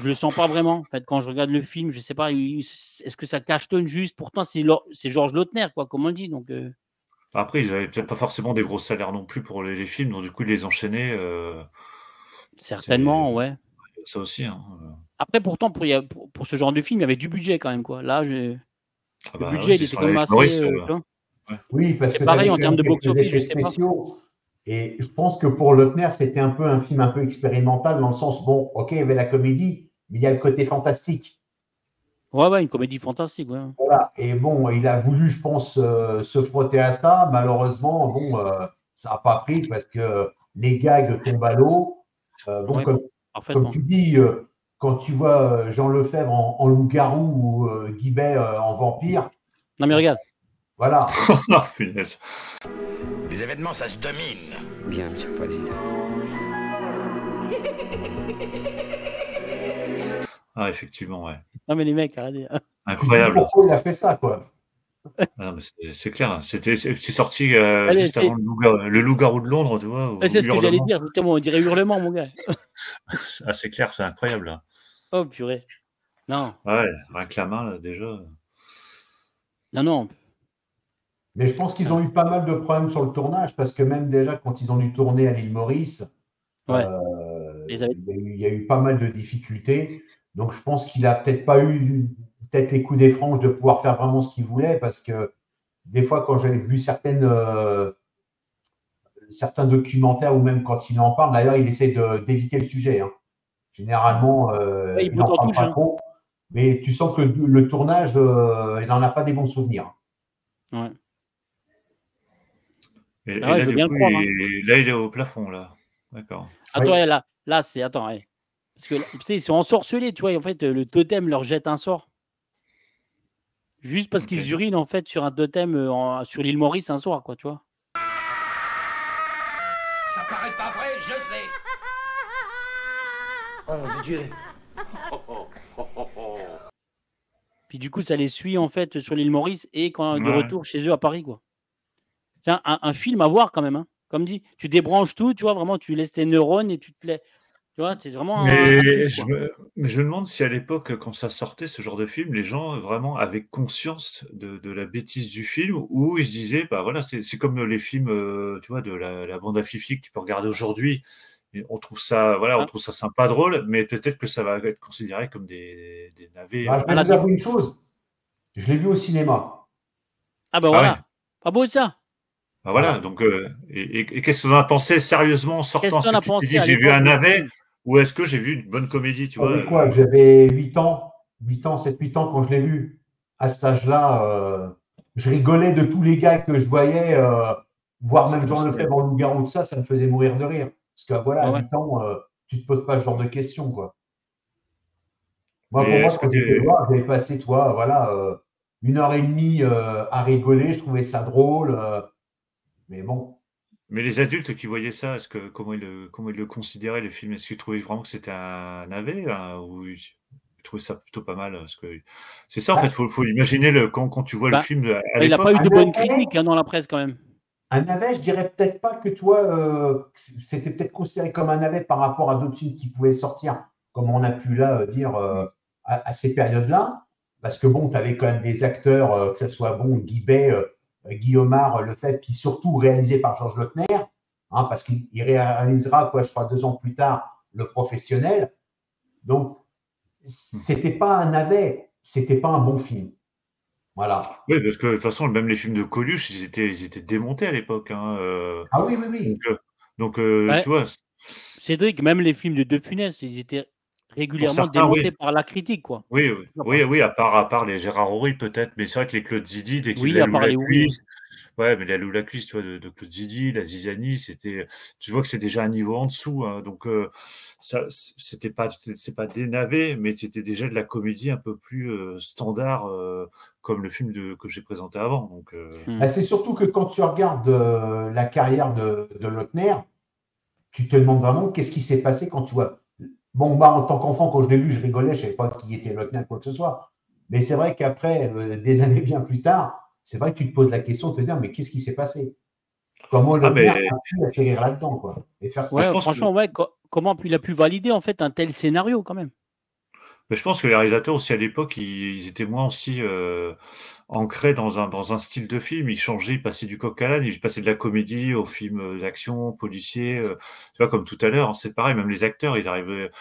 Je le sens pas vraiment. En fait, quand je regarde le film, je sais pas. Est-ce que ça cachetonne juste? Pourtant, c'est Georges Lautner, quoi, comme on dit. Donc.
Après, ils avaient peut-être pas forcément des gros salaires non plus pour les films, donc du coup, ils les enchaînaient.
Certainement, ouais.
Ça aussi. Hein.
Après, pourtant, pour ce genre de film, il y avait du budget quand même, quoi. Là, le budget, il était quand même assez.
Oui, parce que
c'est pareil en termes de box-office, je sais pas.
Et je pense que pour Lautner, c'était un film un peu expérimental dans le sens, bon, ok, il y avait la comédie, mais il y a le côté fantastique.
Ouais, une comédie fantastique, ouais.
Voilà, et bon, il a voulu, je pense, se frotter à ça. Malheureusement, bon, ça n'a pas pris parce que les gags tombent à l'eau. Bon, comme tu dis, quand tu vois Jean Lefebvre en loup-garou ou Guibet en vampire.
Non, mais regarde.
Voilà.
Punaise.
Les événements, ça se domine.
Bien, Monsieur le Président.
Ah, effectivement, ouais.
Non, mais les mecs, arrêtez.
Incroyable.
Pourquoi il a fait ça, quoi?
Ah, c'est clair. C'est sorti juste avant le loup-garou de Londres, tu vois.
C'est ce que j'allais dire. On dirait hurlement, mon gars.
Ah, c'est clair, c'est incroyable.
Oh, purée. Non.
Ouais, rien que la main, là, déjà.
Non.
Mais je pense qu'ils ont eu pas mal de problèmes sur le tournage parce que même déjà, quand ils ont dû tourner à l'île Maurice, il y a eu pas mal de difficultés. Donc, je pense qu'il a peut-être pas eu les coups des franges de pouvoir faire vraiment ce qu'il voulait parce que des fois, quand j'avais vu certains documentaires ou même quand il en parle, d'ailleurs, il essaie d'éviter le sujet. Hein. Généralement, il n'en parle pas trop. Mais tu sens que le tournage, il n'en a pas des bons souvenirs.
Ouais.
Et
Ah ouais,
là,
je veux
du
bien
coup,
le croire, hein.
là, il est au plafond, là. D'accord.
Attends,
Ouais.
ouais, là, c'est. Attends, ouais. Parce que, tu sais, ils sont ensorcelés, tu vois. Et en fait, le totem leur jette un sort. Juste parce
Ok.
qu'ils urinent, en fait, sur un totem sur l'île Maurice un soir, quoi, tu vois.
Ça paraît pas vrai, je sais.
Oh mon Dieu.
Puis du coup, ça les suit, en fait, sur l'île Maurice et quand de
Ouais.
retour chez eux à Paris, quoi. C'est un film à voir quand même, hein. Comme dit, tu débranches tout, tu vois, vraiment, tu laisses tes neurones et tu te laisses. Tu vois, c'est vraiment un truc,
Mais
quoi.
mais je me demande si à l'époque, quand ça sortait, ce genre de film, les gens vraiment avaient conscience de la bêtise du film ou ils se disaient, bah voilà, c'est comme les films, tu vois, de la bande à Fifi que tu peux regarder aujourd'hui. Et on trouve ça, voilà, on
Ah,
trouve ça sympa, drôle, mais peut-être que ça va être considéré comme des navets.
Bah, je vais
la
vous
déf-
avouer une chose. Je l'ai vu au cinéma.
Ah ben
Ah ouais,
voilà. Pas beau ça.
bah voilà.
Voilà.
Donc, et qu'est-ce que tu en as pensé sérieusement en
Qu'est-ce
sortant?
que
Est-ce
t'en
que
as
tu t'es
pensé
dit,
à
j'ai vu un
l'époque de ce
navet
film?
ou est-ce que j'ai vu une bonne comédie, tu vois?
J'avais quoi? J'avais 8 ans. 8 ans, 7-8 ans quand je l'ai vu. À cet âge-là, je rigolais de tous les gars que je voyais, voire
C'est
même Jean
facile.
Lefebvre en loup-garou, tout ça, ça me faisait mourir de rire. Parce que voilà,
Ouais,
à
ouais.
8 ans, tu te poses pas ce genre de questions, quoi. Moi,
Mais
pour moi,
est-ce que
quand j'étais le
t'es...
voir, j'avais passé, toi, voilà, 1 heure et demie à rigoler, je trouvais ça drôle. Mais bon,
Mais les adultes qui voyaient ça, comment ils le considéraient, le film? Est-ce qu'ils trouvaient vraiment que c'était un navet, ou ils trouvaient ça plutôt pas mal? Parce que c'est ça, en fait,
bah,
faut imaginer quand tu vois le
Bah,
film à
il n'a pas
l'époque.
eu
un
de bonnes
navet,
critiques, hein, dans la presse quand même.
un navet, je dirais peut-être pas que toi, c'était peut-être considéré comme un navet par rapport à d'autres films qui pouvaient sortir, comme on a pu là dire
Mm.
à ces périodes-là. Parce que bon, tu avais quand même des acteurs, que ce soit bon, Guibet, Guillaumard, Lefebvre, puis surtout réalisé par Georges Lautner, hein, parce qu'il réalisera, quoi, je crois, 2 ans plus tard, Le Professionnel. Donc, c'était pas un navet, c'était pas un bon film. Voilà.
Oui, parce que de toute façon, même les films de Coluche, ils étaient démontés à l'époque, hein,
Ah oui, oui,
donc,
oui.
tu
Ouais,
vois,
Cédric, même les films de Funès, ils étaient
pour
régulièrement
certains, oui.
démontés par la critique, quoi.
Oui, oui,
Non,
oui,
pas-
oui, à part les Gérard Horry peut-être, mais c'est vrai que les Claude Zidi, dès qu'il
Oui,
la
à
loue
part
la
les oui, ouais.
cuisse, ouais, mais la loue la cuisse, tu vois, de Claude Zidi, la Zizanie, tu vois que c'est déjà un niveau en dessous, hein, donc ça, c'est pas des navets, mais c'était déjà de la comédie un peu plus standard, comme le film que j'ai présenté avant, donc.
Bah, c'est surtout que quand tu regardes la carrière de Lautner, tu te demandes vraiment qu'est-ce qui s'est passé quand tu vois. Bon, moi, en tant qu'enfant, quand je l'ai vu, je rigolais, je ne savais pas qui était Lautner, quoi que ce soit. Mais c'est vrai qu'après, des années bien plus tard, c'est vrai que tu te poses la question de te dire, mais qu'est-ce qui s'est passé? Comment
Ah,
Lautner
mais
a pu atterrir là-dedans, quoi, et faire ça?
je
Ouais,
pense que
franchement, ouais, comment il a pu valider en fait un tel scénario quand même?
Mais je pense que les réalisateurs aussi à l'époque, ils étaient moins aussi ancrés dans un style de film. Ils changeaient, ils passaient du coq à l'âne, ils passaient de la comédie au film d'action, policier. Tu vois, comme tout à l'heure, hein, c'est pareil. Même les acteurs, ils arrivaient,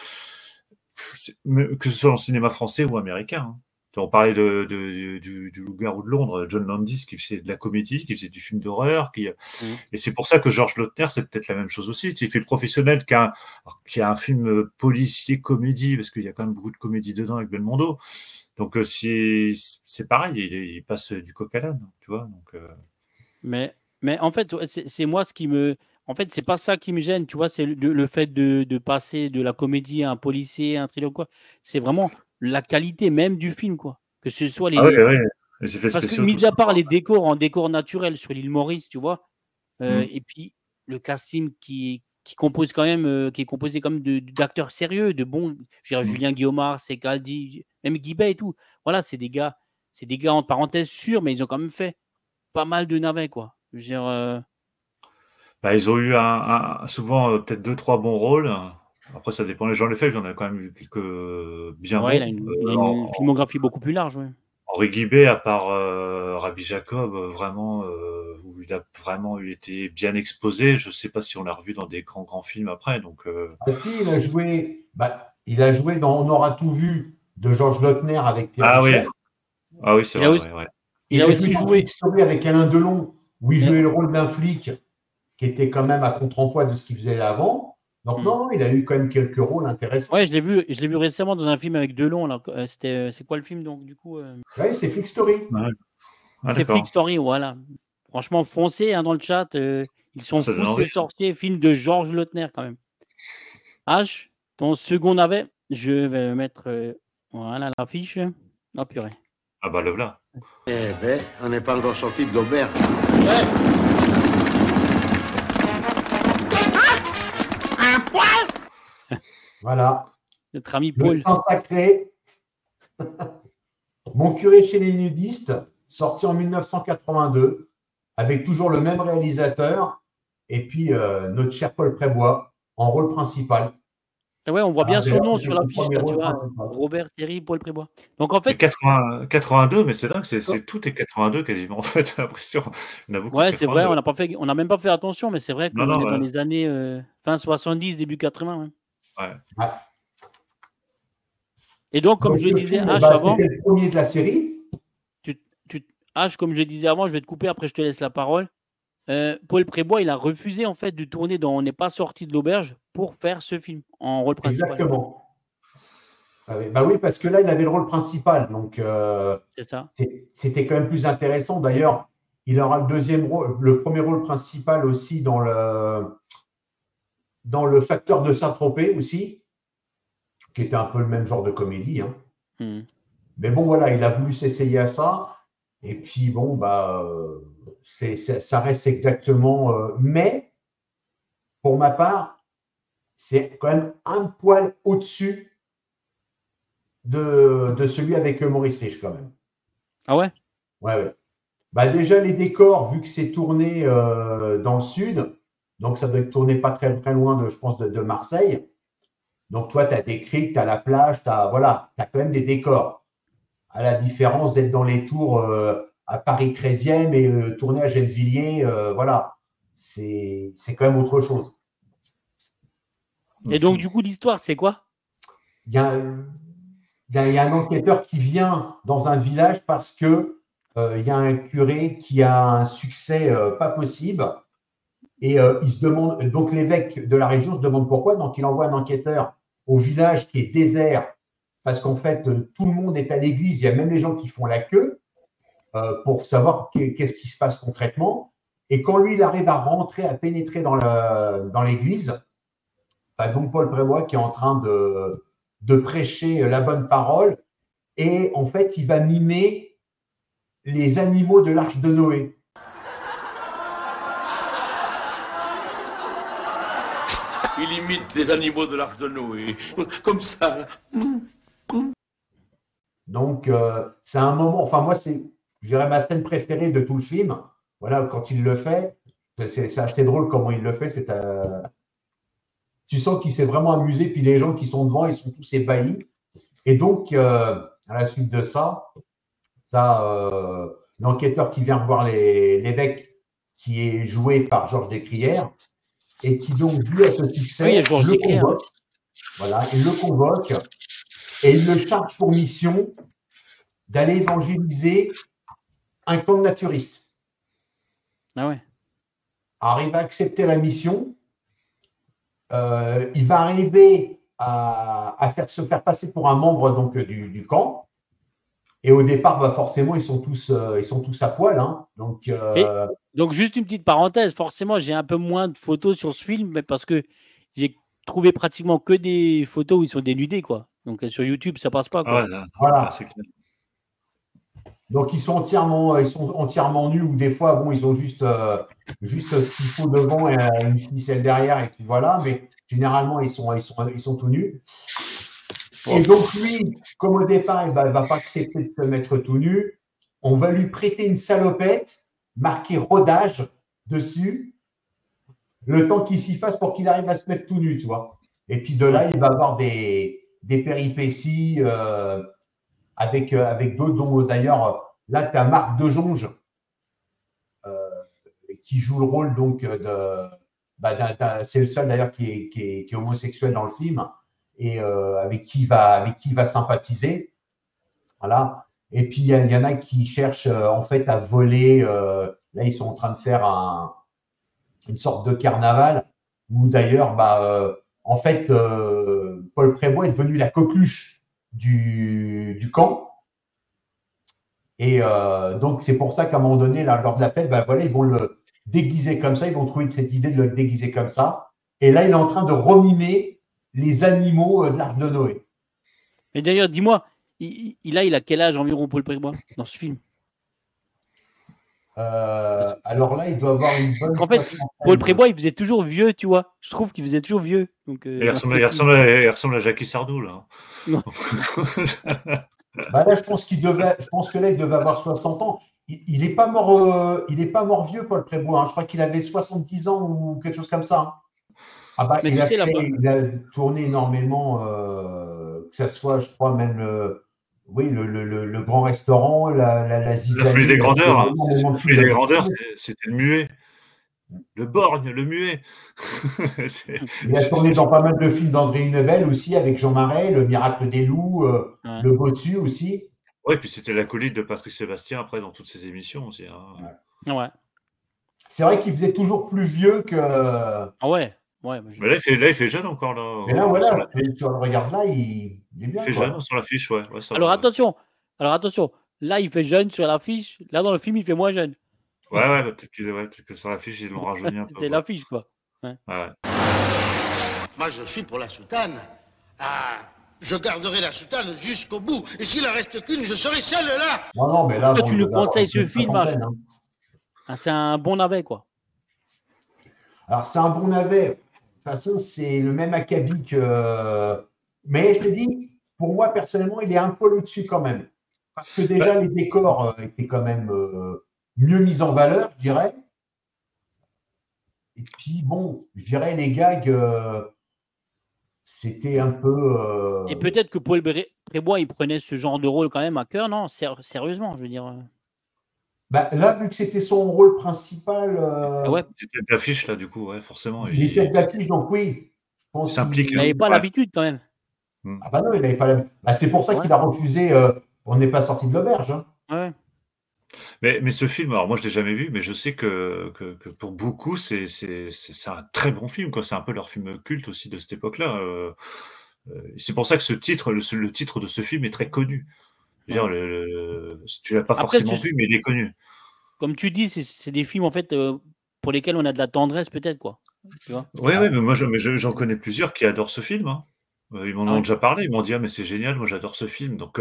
que ce soit en cinéma français ou américain. Hein. On parlait du Loup-garou de Londres, John Landis qui faisait de la comédie, qui faisait du film d'horreur, et c'est pour ça que Georges Lautner, c'est peut-être la même chose aussi. Il fait le professionnel qui a un film policier comédie, parce qu'il y a quand même beaucoup de comédie dedans avec Belmondo. Donc c'est pareil, il passe du coq à l'âne, tu vois. Donc,
Mais en fait, ouais, c'est moi ce qui me. En fait, c'est pas ça qui me gêne, tu vois, c'est le fait de passer de la comédie à un policier, un thriller, quoi. C'est vraiment la qualité même du film, quoi. Que ce soit
ah ouais, ouais, les effets
Parce que,
spéciaux, tout
mis
ça.
à part les décors en décor naturel sur l'île Maurice, tu vois,
Mm.
et puis le casting qui compose quand même, qui est composé comme d'acteurs sérieux, de bons. Je veux dire,
Mm.
Julien Guillaumard, Secaldi, même Guibet et tout. Voilà, c'est des gars en parenthèse sûrs, mais ils ont quand même fait pas mal de navets, quoi. Je veux dire,
Bah, ils ont eu souvent peut-être 2-3 bons rôles. Après, ça dépend. Les gens le font, il y en a quand même eu quelques bien
ouais,
bons.
il a une filmographie beaucoup plus large, ouais.
Henri Guibet, à part Rabbi Jacob, vraiment, où il a vraiment été bien exposé. Je ne sais pas si on l'a revu dans des grands films après. Donc,
Ah, si, il a joué dans On aura tout vu de Georges Lautner avec Pierre
ah oui,
Richard.
ah oui, c'est
Il a
vrai.
aussi,
Ouais.
il a aussi
dans
joué.
Flic Story avec Alain Delon, où il
Mais-
jouait le rôle d'un flic qui était quand même à contre-emploi de ce qu'il faisait avant. Donc non, il a eu quand même quelques rôles intéressants.
Ouais, je l'ai vu récemment dans un film avec Delon. Là. C'est quoi le film donc du coup
Ouais, c'est Flick Story.
Ouais. Ah,
C'est
d'accord.
Flick Story, voilà. Franchement, foncez dans le chat. Ils sont
Ça donne
fous,
envie.
ces sorciers. Film de Georges Lautner, quand même. H, ton second navet, je vais mettre voilà l'affiche. Oh purée.
Ah bah le voilà.
Eh ben, on n'est pas encore sorti de l'auberge.
Un poil.
Voilà.
Notre ami
Le
Paul.
sang sacré. Mon curé chez les nudistes, sorti en 1982, avec toujours le même réalisateur, et puis notre cher Paul Prébois en rôle principal.
Et ouais, on voit bien son nom
c'était
sur
son
l'affiche,
premier
là, tu
rôle
vois.
principal.
Robert Thierry, Paul Prébois. Donc en
Mais
fait,
82, mais c'est dingue, tout est 82 quasiment en fait, j'ai l'impression. Il y en a beaucoup.
ouais, c'est vrai,
82.
on n'a même pas fait attention, mais c'est vrai
Non,
qu'on
non,
est dans
ouais.
les années fin 70, début 80. Ouais.
Ouais.
Et donc, comme
Donc,
je
le
disais,
film,
H avant,
c'était le premier de la série.
H, comme je disais avant, je vais te couper, après je te laisse la parole. Paul Prébois, il a refusé en fait de tourner dans On n'est pas sorti de l'auberge pour faire ce film en rôle principal.
Exactement. Bah oui, parce que là, il avait le rôle principal. Donc,
c'est ça.
C'était quand même plus intéressant. D'ailleurs, il aura le deuxième rôle, le premier rôle principal aussi dans le Facteur de Saint-Tropez aussi, qui était un peu le même genre de comédie. Hein. Mais bon, voilà, il a voulu s'essayer à ça. Et puis, bon, bah, ça reste exactement. Mais, pour ma part, c'est quand même un poil au-dessus de celui avec Maurice Rich, quand même.
Ah ouais?
Ouais. Bah, déjà, les décors, vu que c'est tourné dans le sud, donc ça doit être tourné pas très, très loin, je pense, de Marseille. Donc, toi, tu as des criques, tu as la plage, tu as quand même des décors. À la différence d'être dans les tours à Paris 13e et tourner à Gennevilliers, voilà. C'est quand même autre chose.
Et donc, du coup, l'histoire, c'est quoi?
Il y a un enquêteur qui vient dans un village parce que il y a un curé qui a un succès pas possible. Et il se demande, donc l'évêque de la région se demande pourquoi. Donc, il envoie un enquêteur au village qui est désert. Parce qu'en fait, tout le monde est à l'église, il y a même les gens qui font la queue pour savoir qu'est-ce qui se passe concrètement. Et quand lui, il arrive à rentrer, à pénétrer dans l'église, donc Paul Prébois qui est en train de prêcher la bonne parole, et en fait, il va mimer les animaux de l'Arche de Noé.
Il imite les animaux de l'Arche de Noé, comme ça.
Donc, c'est un moment, enfin moi, c'est, je dirais, ma scène préférée de tout le film. Voilà, quand il le fait, c'est assez drôle comment il le fait. Tu sens qu'il s'est vraiment amusé, puis les gens qui sont devant, ils sont tous ébahis. Et donc, à la suite de ça, tu as l'enquêteur qui vient revoir l'évêque, qui est joué par Georges Descrières, et qui donc, vu à ce succès, le convoque. Voilà, il le convoque. Et il le charge pour mission d'aller évangéliser un camp de naturistes.
Ah ouais.
Alors, il va accepter la mission. Il va arriver à se faire passer pour un membre donc, du camp. Et au départ, bah, forcément, ils sont tous à poil. Hein. Donc,
juste une petite parenthèse. Forcément, j'ai un peu moins de photos sur ce film, mais parce que j'ai trouvé pratiquement que des photos où ils sont dénudés, quoi. Donc sur YouTube, ça passe pas, quoi.
Ah ouais, voilà. Donc ils sont entièrement nus, ou des fois, bon, ils ont juste ce qu'il faut devant et une ficelle derrière, et puis voilà. Mais généralement, ils sont tout nus. Et donc lui, comme au départ, il va pas accepter de se mettre tout nu, on va lui prêter une salopette marquée rodage dessus, le temps qu'il s'y fasse pour qu'il arrive à se mettre tout nu, tu vois. Et puis de là, il va avoir des péripéties avec d'autres, dont d'ailleurs, là, tu as Marc Dejonge qui joue le rôle donc c'est le seul d'ailleurs qui est homosexuel dans le film, et avec qui il va sympathiser. Voilà. Et puis il y en a qui cherchent en fait à voler. Là, ils sont en train de faire une sorte de carnaval où d'ailleurs, en fait, Paul Prébois est devenu la coqueluche du camp. Et donc, c'est pour ça qu'à un moment donné, là, lors de la fête, ben, voilà, ils vont le déguiser comme ça. Ils vont trouver cette idée de le déguiser comme ça. Et là, il est en train de remimer les animaux de l'Arche de Noé.
Mais d'ailleurs, dis-moi, il a quel âge environ, Paul Prébois, dans ce film?
Alors là, il doit avoir une bonne.
En fait, Paul Prébois, il faisait toujours vieux, tu vois. Je trouve qu'il faisait toujours vieux. Donc,
il ressemble à Jackie Sardou, là.
Bah là, je pense que là, il devait avoir 60 ans. Il n'est pas mort vieux, Paul Prébois. Hein. Je crois qu'il avait 70 ans ou quelque chose comme ça. Hein. Ah bah, il a tourné énormément, que ce soit, je crois, même le grand restaurant, la zizanie.
La folie des grandeurs. La folie des grandeurs, c'était le muet. Le borgne, le muet.
Il a tourné dans pas mal de films d'André Hunebelle aussi, avec Jean Marais, Le Miracle des loups, Le Bossu aussi.
Oui, puis c'était l'acolyte de Patrick Sébastien après dans toutes ses émissions aussi. Hein.
Ouais.
C'est vrai qu'il faisait toujours plus vieux que.
Ah ouais.
Mais là, il fait jeune encore. Là,
mais là, voilà, tu le regardes là, il est bien.
Il fait jeune sur l'affiche, ouais.
Alors attention. Là, il fait jeune sur l'affiche. Là, dans le film, il fait moins jeune.
Ouais, peut-être que sur l'affiche, ils l'ont rajeuni un peu.
C'était l'affiche, quoi. Ouais.
Moi, je suis pour la soutane. Ah, je garderai la soutane jusqu'au bout. Et s'il en reste qu'une, je serai celle-là.
Non, mais là.
Toi, tu nous conseilles ce film, c'est un bon navet, quoi.
Alors, c'est un bon navet. De toute façon, c'est le même acabit que. Mais je te dis, pour moi, personnellement, il est un poil au-dessus quand même. Parce que déjà, les décors étaient quand même mieux mis en valeur, je dirais. Et puis, bon, je dirais, les gags, c'était un peu.
Et peut-être que Paul Prébois, il prenait ce genre de rôle quand même à cœur, non? Sérieusement, je veux dire.
Bah, là, vu que c'était son rôle principal.
C'est tête d'affiche, là, du coup, ouais, forcément.
Il est tête d'affiche, donc oui.
Il s'implique.
Il n'avait pas l'habitude, quand même.
Ah, bah non, il n'avait pas l'habitude. Bah, c'est pour ça qu'il a refusé. On n'est pas sorti de l'auberge. Hein.
Ouais.
Mais ce film, alors moi je l'ai jamais vu, mais je sais que pour beaucoup c'est un très bon film, quoi. C'est un peu leur film culte aussi de cette époque-là. C'est pour ça que le titre de ce film est très connu. Je veux dire, tu l'as pas forcément vu, mais il est connu.
Comme tu dis, c'est des films en fait pour lesquels on a de la tendresse peut-être, quoi.
Oui, mais moi j'en connais plusieurs qui adorent ce film. Hein. Ils m'en ont déjà parlé, ils m'ont dit mais c'est génial, moi j'adore ce film. Donc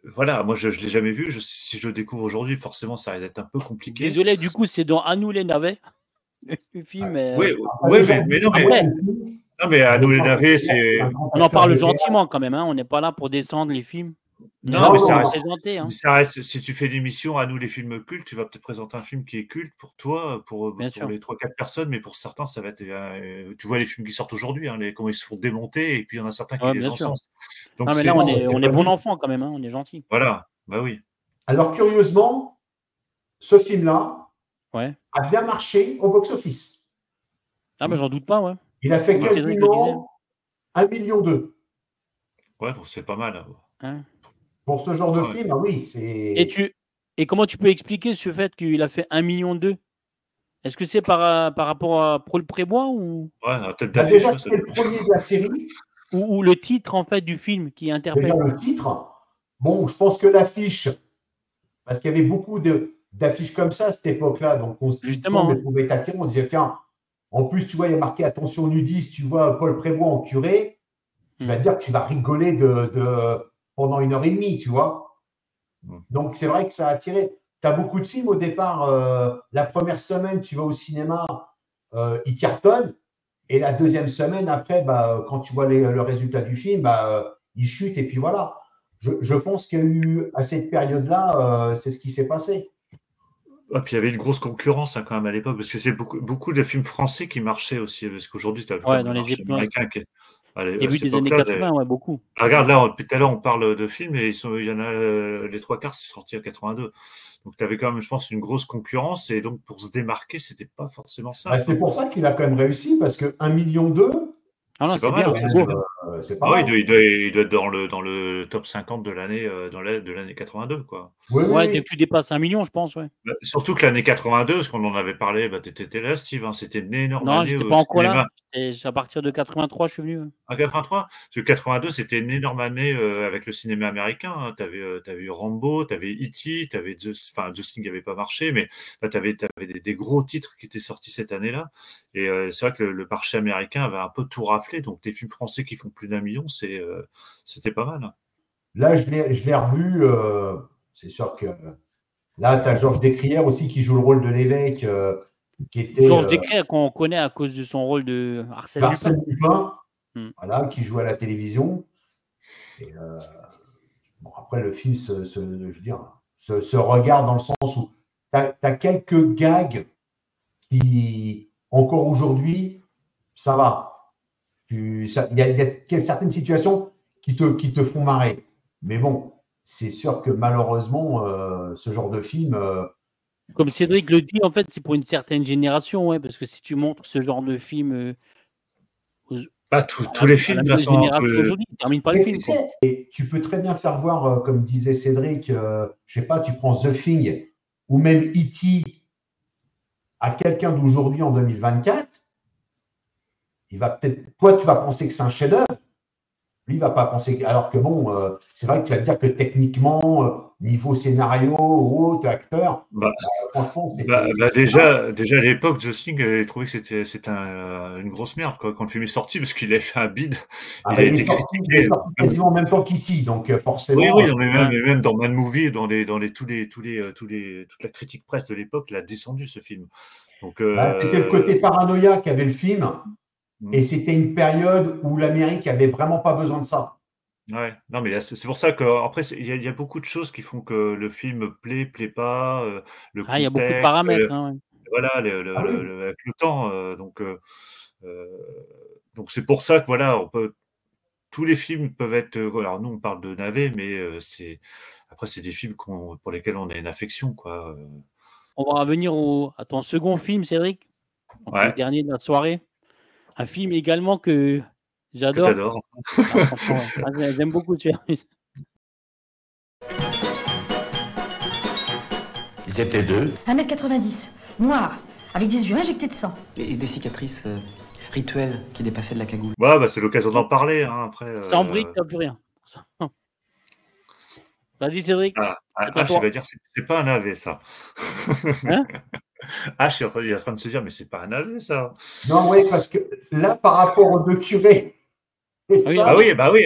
voilà, moi je ne l'ai jamais vu. Si je le découvre aujourd'hui, forcément ça va être un peu compliqué.
Désolé, du coup c'est dans À nous les navets. Le film.
Oui, mais non, mais À nous les navets, c'est.
On en parle gentiment quand même. Hein. On n'est pas là pour descendre les films.
Non, mais ça
reste,
si tu fais l'émission À nous les films cultes, tu vas peut-être présenter un film qui est culte pour toi, pour les 3-4 personnes, mais pour certains, ça va être. Tu vois les films qui sortent aujourd'hui, hein, comment ils se font démonter, et puis il y en a certains qui les encensent.
Donc, mais là, on est bon enfant quand même, hein, on est gentil.
Voilà, bah oui.
Alors, curieusement, ce film-là a bien marché au box-office.
Ah, mais j'en doute pas, ouais.
Il a fait quasiment 1,2 million.
Ouais, donc c'est pas mal.
Hein.
Pour ce genre de film, oui, c'est.
Et comment tu peux expliquer ce fait qu'il a fait 1,2 million? Est-ce que c'est par rapport à Paul Prébois ou?
Ouais, peut-être d'affiche.
Déjà, c'était le premier de la série.
Ou le titre en fait du film qui interpelle.
Déjà, le titre. Bon, je pense que l'affiche, parce qu'il y avait beaucoup d'affiches comme ça à cette époque-là, donc on trouvait attirant, on disait tiens, en plus tu vois, il y a marqué attention nudiste, tu vois Paul Prébois en curé, tu vas dire que tu vas rigoler pendant 1h30, tu vois. Donc c'est vrai que ça a attiré. Tu as beaucoup de films au départ, la première semaine tu vas au cinéma, ils cartonnent, et la deuxième semaine après, quand tu vois le résultat du film, ils chutent, et puis voilà. Je pense qu'il y a eu, à cette période-là, c'est ce qui s'est passé.
Et puis il y avait une grosse concurrence quand même à l'époque, parce que c'est beaucoup de films français qui marchaient aussi, parce qu'aujourd'hui, tu as
dans les
américains qui.
Début des années 80, beaucoup.
Regarde, là, depuis tout à l'heure, on parle de films et il y en a les 3/4, c'est sorti en 82. Donc, tu avais quand même, je pense, une grosse concurrence et donc pour se démarquer, c'était pas forcément ça.
C'est pour ça qu'il a quand même réussi parce que 1,2 million.
C'est pas mal.
c'est pas
Ah oui,
mal.
il doit être dans le top 50 de l'année 82, quoi.
Oui, oui,
Ouais,
oui.
dès que tu dépasses 1 million, je pense, ouais.
Bah, surtout que l'année 82, parce qu'on en avait parlé, bah, tu étais là, Steve, hein, c'était une énorme
Non,
année
j'étais
au
pas encore là.
cinéma.
C'est à partir de 83, je suis venu.
En 83? Parce que 82, c'était une énorme année avec le cinéma américain. Hein. Tu avais eu Rambo, tu avais E.T., tu avais enfin, Just Thing n'avait pas marché, mais tu avais des gros titres qui étaient sortis cette année-là. Et c'est vrai que le marché américain avait un peu tout raflé. Donc, des films français qui font plus d'1 million, c'était pas mal. Hein.
Là, je l'ai revu. C'est sûr que là, tu as Georges Descrières aussi qui joue le rôle de l'évêque, qui était
Georges Descrières, qu'on connaît à cause de son rôle de Arsène Lupin.
Arsène Lupin,
Hmm.
voilà, qui joue à la télévision. Et, bon, après, le film je veux dire, se regarde dans le sens où tu as quelques gags qui, encore aujourd'hui, ça va. Il y a certaines situations qui te font marrer. Mais bon, c'est sûr que malheureusement, ce genre de film.
Comme Cédric le dit, en fait, c'est pour une certaine génération, ouais, parce que si tu montres ce genre de film
Pas tous les films,
à la
Vincent,
nouvelle génération aujourd'hui, ils terminent pas le
Mais
film.
tu sais, et tu peux très bien faire voir, comme disait Cédric, je sais pas, tu prends The Thing ou même E.T. à quelqu'un d'aujourd'hui en 2024, il va peut-être, toi, tu vas penser que c'est un chef-d'œuvre. Lui, il va pas penser. Alors que bon, c'est vrai que tu vas te dire que techniquement, niveau scénario ou autre, acteur, franchement,
déjà à l'époque, Just Thing, j'ai trouvé que c'était une grosse merde quoi, quand le film est sorti, parce qu'il avait fait un bide. Il a été critiqué.
Il est sorti quasiment en même temps qu'E.T., donc forcément.
Oui, non, mais même dans Mad Movie, toute la critique presse de l'époque l'a descendu ce film. Donc,
c'était le côté paranoïa qu'avait le film. Et c'était une période où l'Amérique avait vraiment pas besoin de ça.
Ouais, non, mais c'est pour ça qu'après, il y a beaucoup de choses qui font que le film plaît pas, le
il y a beaucoup de
contexte,
paramètres. Hein,
voilà, avec le temps. Donc c'est pour ça que voilà, tous les films peuvent être. Alors nous, on parle de navets, mais après, c'est des films pour lesquels on a une affection, quoi.
On va revenir à ton second film, Cédric, le dernier de la soirée. Un film également que j'adore.
Que t'adores.
J'aime beaucoup celui-là.
Ils étaient deux.
1m90, noir, avec des yeux injectés de sang.
Et des cicatrices rituelles qui dépassaient de la cagoule.
Ouais, bah c'est l'occasion d'en parler. Hein, après,
sans briques, t'as plus rien. Vas-y, Cédric.
Il va dire c'est pas un navet, ça.
Hein
H il est en train de se dire, mais c'est pas un navet, ça.
Non, oui, parce que là, par rapport aux deux curés.
Ah oui, bah oui.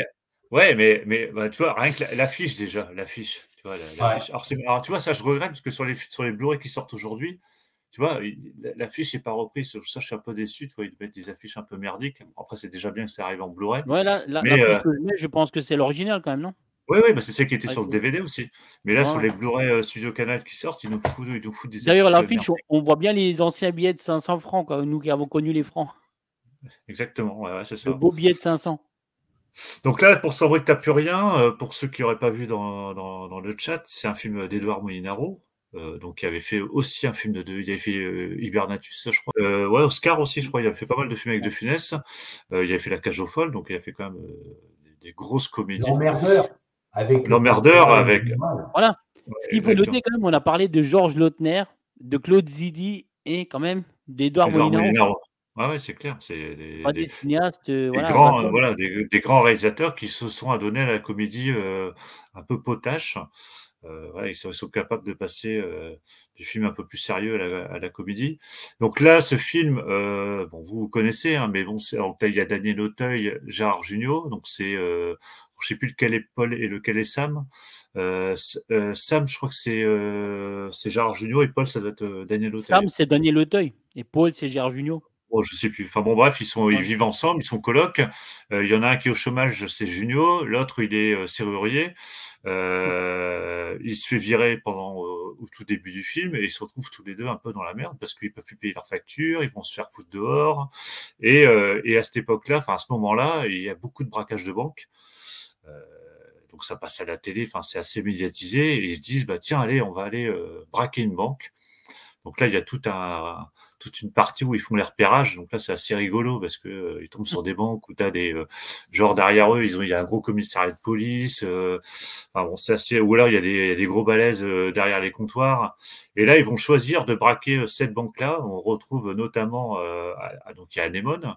Ouais, mais bah, tu vois, rien que l'affiche déjà, l'affiche. Tu vois, l'affiche. Alors, tu vois, ça, je regrette, parce que sur les Blu-ray qui sortent aujourd'hui, tu vois, l'affiche n'est pas reprise. Ça, je suis un peu déçu. Tu vois, ils mettent des affiches un peu merdiques. Après, c'est déjà bien que ça arrive en Blu-ray.
Ouais, là, l'affiche que je mets, je pense que c'est l'original quand même, non?
Oui, bah c'est celle qui était sur le DVD aussi. Mais là, sur les Blu-ray Studio Canal qui sortent, ils nous foutent des.
D'ailleurs, l'affiche, on voit bien les anciens billets de 500 francs, quoi, nous qui avons connu les francs.
Exactement, ouais, c'est ça.
Le beau billet de 500.
Donc là, pour Sans briques, t'as plus rien. Pour ceux qui n'auraient pas vu dans le chat, c'est un film d'Edouard Molinaro. Donc, qui avait fait aussi un film il avait fait Hibernatus, je crois. Ouais, Oscar aussi, je crois. Il avait fait pas mal de films avec De Funès. Il avait fait La Cage aux folles, donc il a fait quand même des grosses comédies.
L'emmerdeur.
Voilà. Ce qu'il faut noter quand même, on a parlé de Georges Lautner, de Claude Zidi et quand même d'Edouard Molinaro.
Ouais, c'est clair. C'est
des cinéastes,
des grands réalisateurs qui se sont adonnés à la comédie un peu potache. Ils sont capables de passer du film un peu plus sérieux à la comédie. Donc là, ce film, bon, vous connaissez, hein, mais bon, il y a Daniel Auteuil, Gérard Jugnot, donc c'est je sais plus lequel est Paul et lequel est Sam. Sam, je crois que c'est Gérard Jugnot, et Paul, ça doit être Daniel Auteuil.
Sam, c'est Daniel Auteuil et Paul, c'est Gérard Jugnot.
Oh, je sais plus. Enfin bon, bref, ils vivent ensemble, ils sont colocs. Il y en a un qui est au chômage, c'est Jugnot. L'autre, il est serrurier. Il se fait virer au tout début du film, et ils se retrouvent tous les deux un peu dans la merde parce qu'ils peuvent plus payer leurs factures, ils vont se faire foutre dehors. Et à cette époque-là, enfin à ce moment-là, il y a beaucoup de braquages de banque. Donc ça passe à la télé, enfin c'est assez médiatisé, et ils se disent bah tiens allez, on va aller braquer une banque. Donc là il y a tout toute une partie où ils font les repérages. Donc là, c'est assez rigolo parce que ils tombent sur des banques où tu as des genre derrière eux, il y a un gros commissariat de police. Enfin bon, c'est assez. Ou alors il y a des gros balaises derrière les comptoirs. Et là, ils vont choisir de braquer cette banque-là. On retrouve notamment donc il y a Anémone.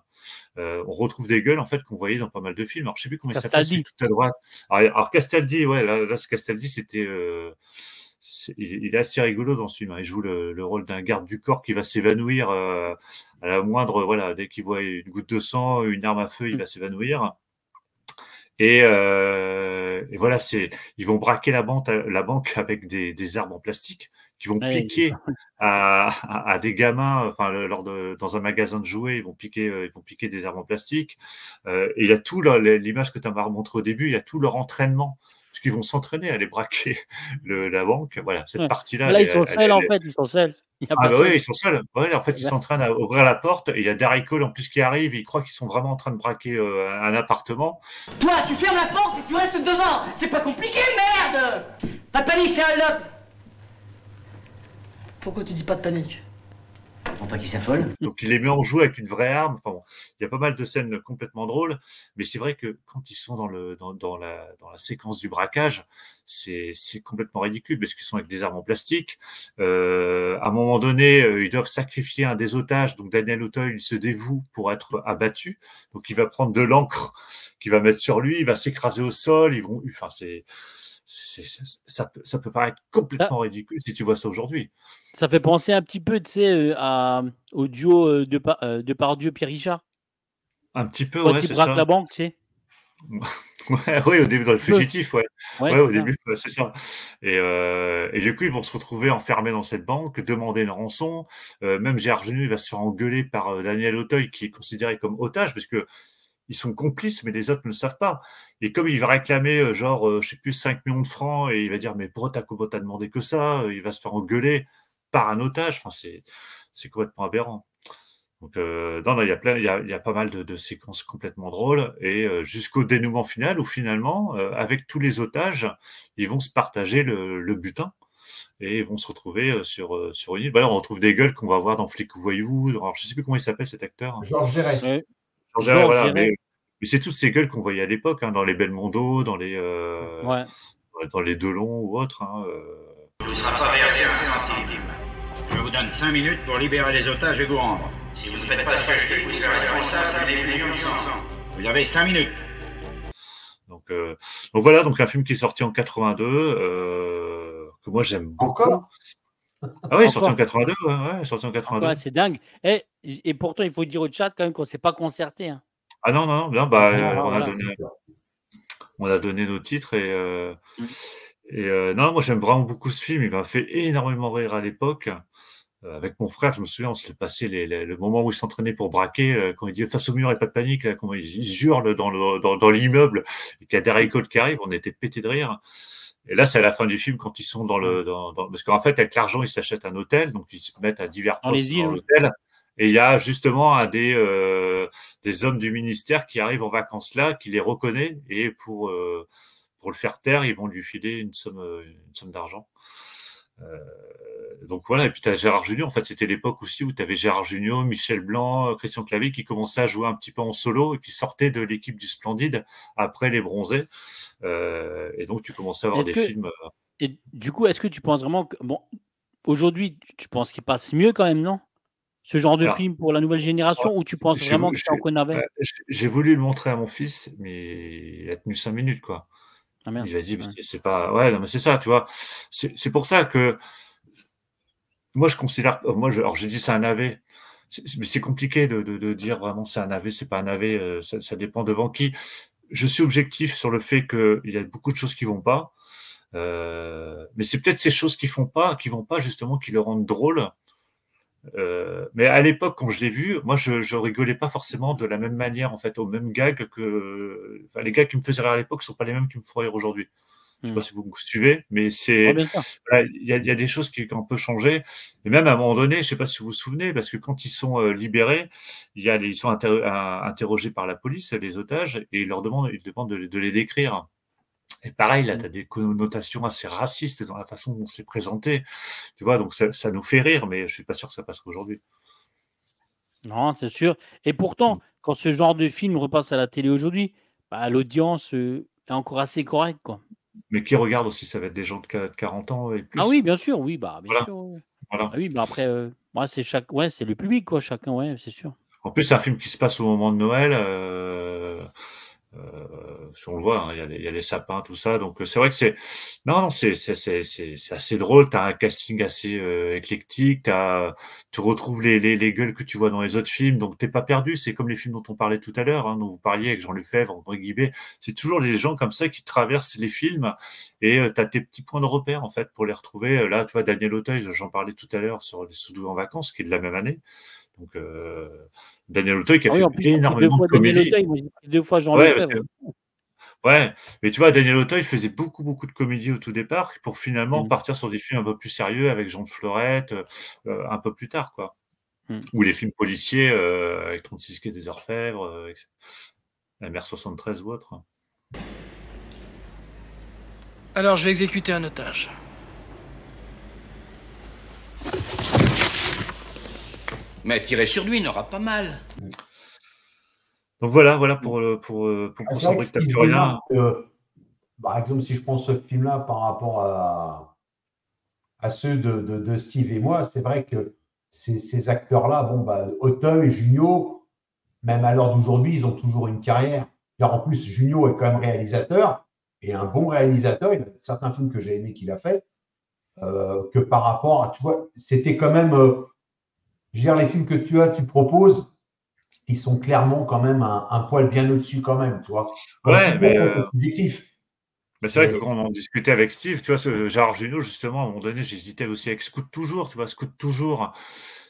On retrouve des gueules en fait qu'on voyait dans pas mal de films. Alors je sais plus comment il s'appelle, celui tout à droite. Alors Castaldi, ouais, là Castaldi, c'était il est assez rigolo dans ce film. Il joue le rôle d'un garde du corps qui va s'évanouir à la moindre, voilà, dès qu'il voit une goutte de sang, une arme à feu, il va s'évanouir. Et voilà, ils vont braquer la banque avec des armes en plastique qui vont piquer à des gamins, enfin dans un magasin de jouets, ils vont piquer des armes en plastique. Et il y a tout l'image que tu m'as montré au début, il y a tout leur entraînement. Parce qu'ils vont s'entraîner à aller braquer la banque. Voilà, cette partie-là.
Là, ils sont seuls, en fait. Ils sont seuls.
Ah bah oui, ils sont seuls. Ouais, en fait, ils s'entraînent à ouvrir la porte. Et il y a Darry Cole, en plus, qui arrive. Ils croient qu'ils sont vraiment en train de braquer un appartement.
Toi, tu fermes la porte et tu restes devant. C'est pas compliqué, merde. Pas de panique, c'est un lope.
Pourquoi tu dis pas de panique?
Pour pas qu'ils s'affolent.
Donc, il les met en jeu avec une vraie arme. Enfin, bon, il y a pas mal de scènes complètement drôles. Mais c'est vrai que quand ils sont dans la séquence du braquage, c'est complètement ridicule parce qu'ils sont avec des armes en plastique. À un moment donné, ils doivent sacrifier un des otages. Donc, Daniel Auteuil, il se dévoue pour être abattu. Donc, il va prendre de l'encre qu'il va mettre sur lui. Il va s'écraser au sol. Enfin, ça peut paraître complètement ridicule si tu vois ça aujourd'hui.
Ça fait penser un petit peu, tu sais, au duo de Pardieu-Pierre Richard.
Un petit peu,
quand
ouais,
il
c'est
braque
ça.
la banque, tu sais.
Oui, au début, dans le fugitif, ouais.
Ouais,
Ouais, au
ça.
début, ouais, c'est ça. Et du coup, ils vont se retrouver enfermés dans cette banque, demander une rançon. Même Gérard Jugnot, il va se faire engueuler par Daniel Auteuil, qui est considéré comme otage, parce que ils sont complices, mais les autres ne le savent pas. Et comme il va réclamer, je sais plus, 5 millions de francs, et il va dire, mais pourquoi t'as demandé que ça? Il va se faire engueuler par un otage. Enfin, c'est complètement aberrant. Donc, non, il y a pas mal de séquences complètement drôles, et jusqu'au dénouement final, où finalement, avec tous les otages, ils vont se partager le butin, et ils vont se retrouver sur une île. Voilà, on retrouve des gueules qu'on va voir dans Flic ou Voyou. Alors, je sais plus comment il s'appelle cet acteur.
Georges Géret.
Ouais.
Voilà,
Géret.
mais c'est toutes ces gueules qu'on voyait à l'époque, dans les Belmondo, dans les Delon ou autres.
Il ne sera pas versé un centime. Je vous donne 5 minutes pour libérer les otages et vous rendre. Si vous ne faites pas ce que je dis, vous serez responsable d'une effusion de sang. Vous avez 5 minutes.
Donc voilà, donc un film qui est sorti en 82, que moi j'aime beaucoup.
Encore?
Ah oui, sorti en 82, ouais, sorti en 82.
Ouais, c'est dingue. Et pourtant, il faut dire au chat quand même qu'on ne s'est pas concerté. Hein.
Ah non, bah,
voilà.
on a donné nos titres et non, moi j'aime vraiment beaucoup ce film. Il m'a fait énormément rire à l'époque. Avec mon frère, je me souviens, on se l'est passé le moment où il s'entraînait pour braquer, quand il dit face au mur et pas de panique, là, quand il hurle dans l'immeuble et qu'il y a Darry Cole qui arrive, on était pété de rire. Et là, c'est à la fin du film quand ils sont parce qu'en fait, avec l'argent, ils s'achètent un hôtel, donc ils se mettent à divers postes dans l'hôtel. Et il y a justement un des hommes du ministère qui arrive en vacances là, qui les reconnaît, et pour le faire taire, ils vont lui filer une somme d'argent. Donc voilà, et puis tu as Gérard Jugnot. En fait, c'était l'époque aussi où tu avais Gérard Jugnot, Michel Blanc, Christian Clavier qui commençaient à jouer un petit peu en solo et qui sortaient de l'équipe du Splendide après Les Bronzés. Et donc tu commençais à avoir des films.
Et du coup, est-ce que tu penses vraiment que aujourd'hui, tu penses qu'il passe mieux quand même, non? Ce genre de film pour la nouvelle génération, ou tu penses vraiment que c'est en navet?
J'ai voulu le montrer à mon fils, mais il a tenu 5 minutes, quoi.
Ah merde.
Il a dit, c'est pas. Ouais, non, mais c'est ça, tu vois. C'est pour ça que moi, je considère. Alors, j'ai dit c'est un navet. Mais c'est compliqué de dire vraiment c'est un navet, c'est pas un navet. Ça dépend devant qui. Je suis objectif sur le fait qu'il y a beaucoup de choses qui vont pas. Mais c'est peut-être ces choses qui vont pas, justement, qui le rendent drôle. Mais à l'époque, quand je l'ai vu, moi, je rigolais pas forcément de la même manière, en fait, aux mêmes gags que. Enfin, les gags qui me faisaient rire à l'époque sont pas les mêmes qui me font rire aujourd'hui. Je sais pas si vous me suivez, mais c'est. Voilà, il y a des choses qui ont un peu changé. Et même à un moment donné, je sais pas si vous vous souvenez, parce que quand ils sont libérés, ils sont interrogés par la police, les otages, et ils demandent de les décrire. Et pareil, là, tu as des connotations assez racistes dans la façon dont c'est présenté. Tu vois, donc ça nous fait rire, mais je suis pas sûr que ça passera aujourd'hui.
Non, c'est sûr. Et pourtant, quand ce genre de film repasse à la télé aujourd'hui, bah, l'audience est encore assez correcte, quoi.
Mais qui regarde aussi, ça va être des gens de 40 ans et plus.
Ah oui, bien sûr, oui, bah, bien
Voilà.
sûr. Ouais.
Voilà.
Ah oui, bah après, ouais, c'est le public, quoi, chacun, ouais, c'est sûr.
En plus, c'est un film qui se passe au moment de Noël. Si on le voit, hein, il y a les sapins, tout ça. Donc c'est vrai que c'est assez drôle. T'as un casting assez éclectique. Tu retrouves les gueules que tu vois dans les autres films. Donc t'es pas perdu. C'est comme les films dont on parlait tout à l'heure, hein, dont vous parliez avec Jean Lefebvre, André Guibet. C'est toujours des gens comme ça qui traversent les films et t'as tes petits points de repère en fait pour les retrouver. Là, tu vois Daniel Auteuil, j'en parlais tout à l'heure sur Les Sous-Doux en vacances, qui est de la même année. Donc Daniel Auteuil qui a fait énormément de comédies.
Moi, j'ai pris 2 fois Jean
Ouais,
Lefebvre.
Ouais, mais tu vois, Daniel Auteuil faisait beaucoup de comédies au tout départ pour finalement partir sur des films un peu plus sérieux avec Jean de Florette un peu plus tard, quoi. Ou les films policiers avec 36 quai des Orfèvres, la mer 73 ou autre.
Alors, je vais exécuter un otage.
Mais tirer sur lui n'aura pas mal.
Donc voilà pour son brick Tapturien.
Par exemple, si je prends ce film-là par rapport à ceux de Steve et moi, c'est vrai que ces acteurs-là, Auteuil, Junio, même à l'heure d'aujourd'hui, ils ont toujours une carrière. Car en plus, Junio est quand même réalisateur, et un bon réalisateur. Il y a certains films que j'ai aimés qu'il a fait, que par rapport à, tu vois, c'était quand même, je veux dire, les films que tu proposes, ils sont clairement quand même un poil bien au-dessus quand même, tu vois.
Ouais, mais c'est vrai que quand on en discutait avec Steve, tu vois, ce Gérard Jugnot, justement, à un moment donné, j'hésitais aussi avec Scout Toujours, tu vois, Scout Toujours.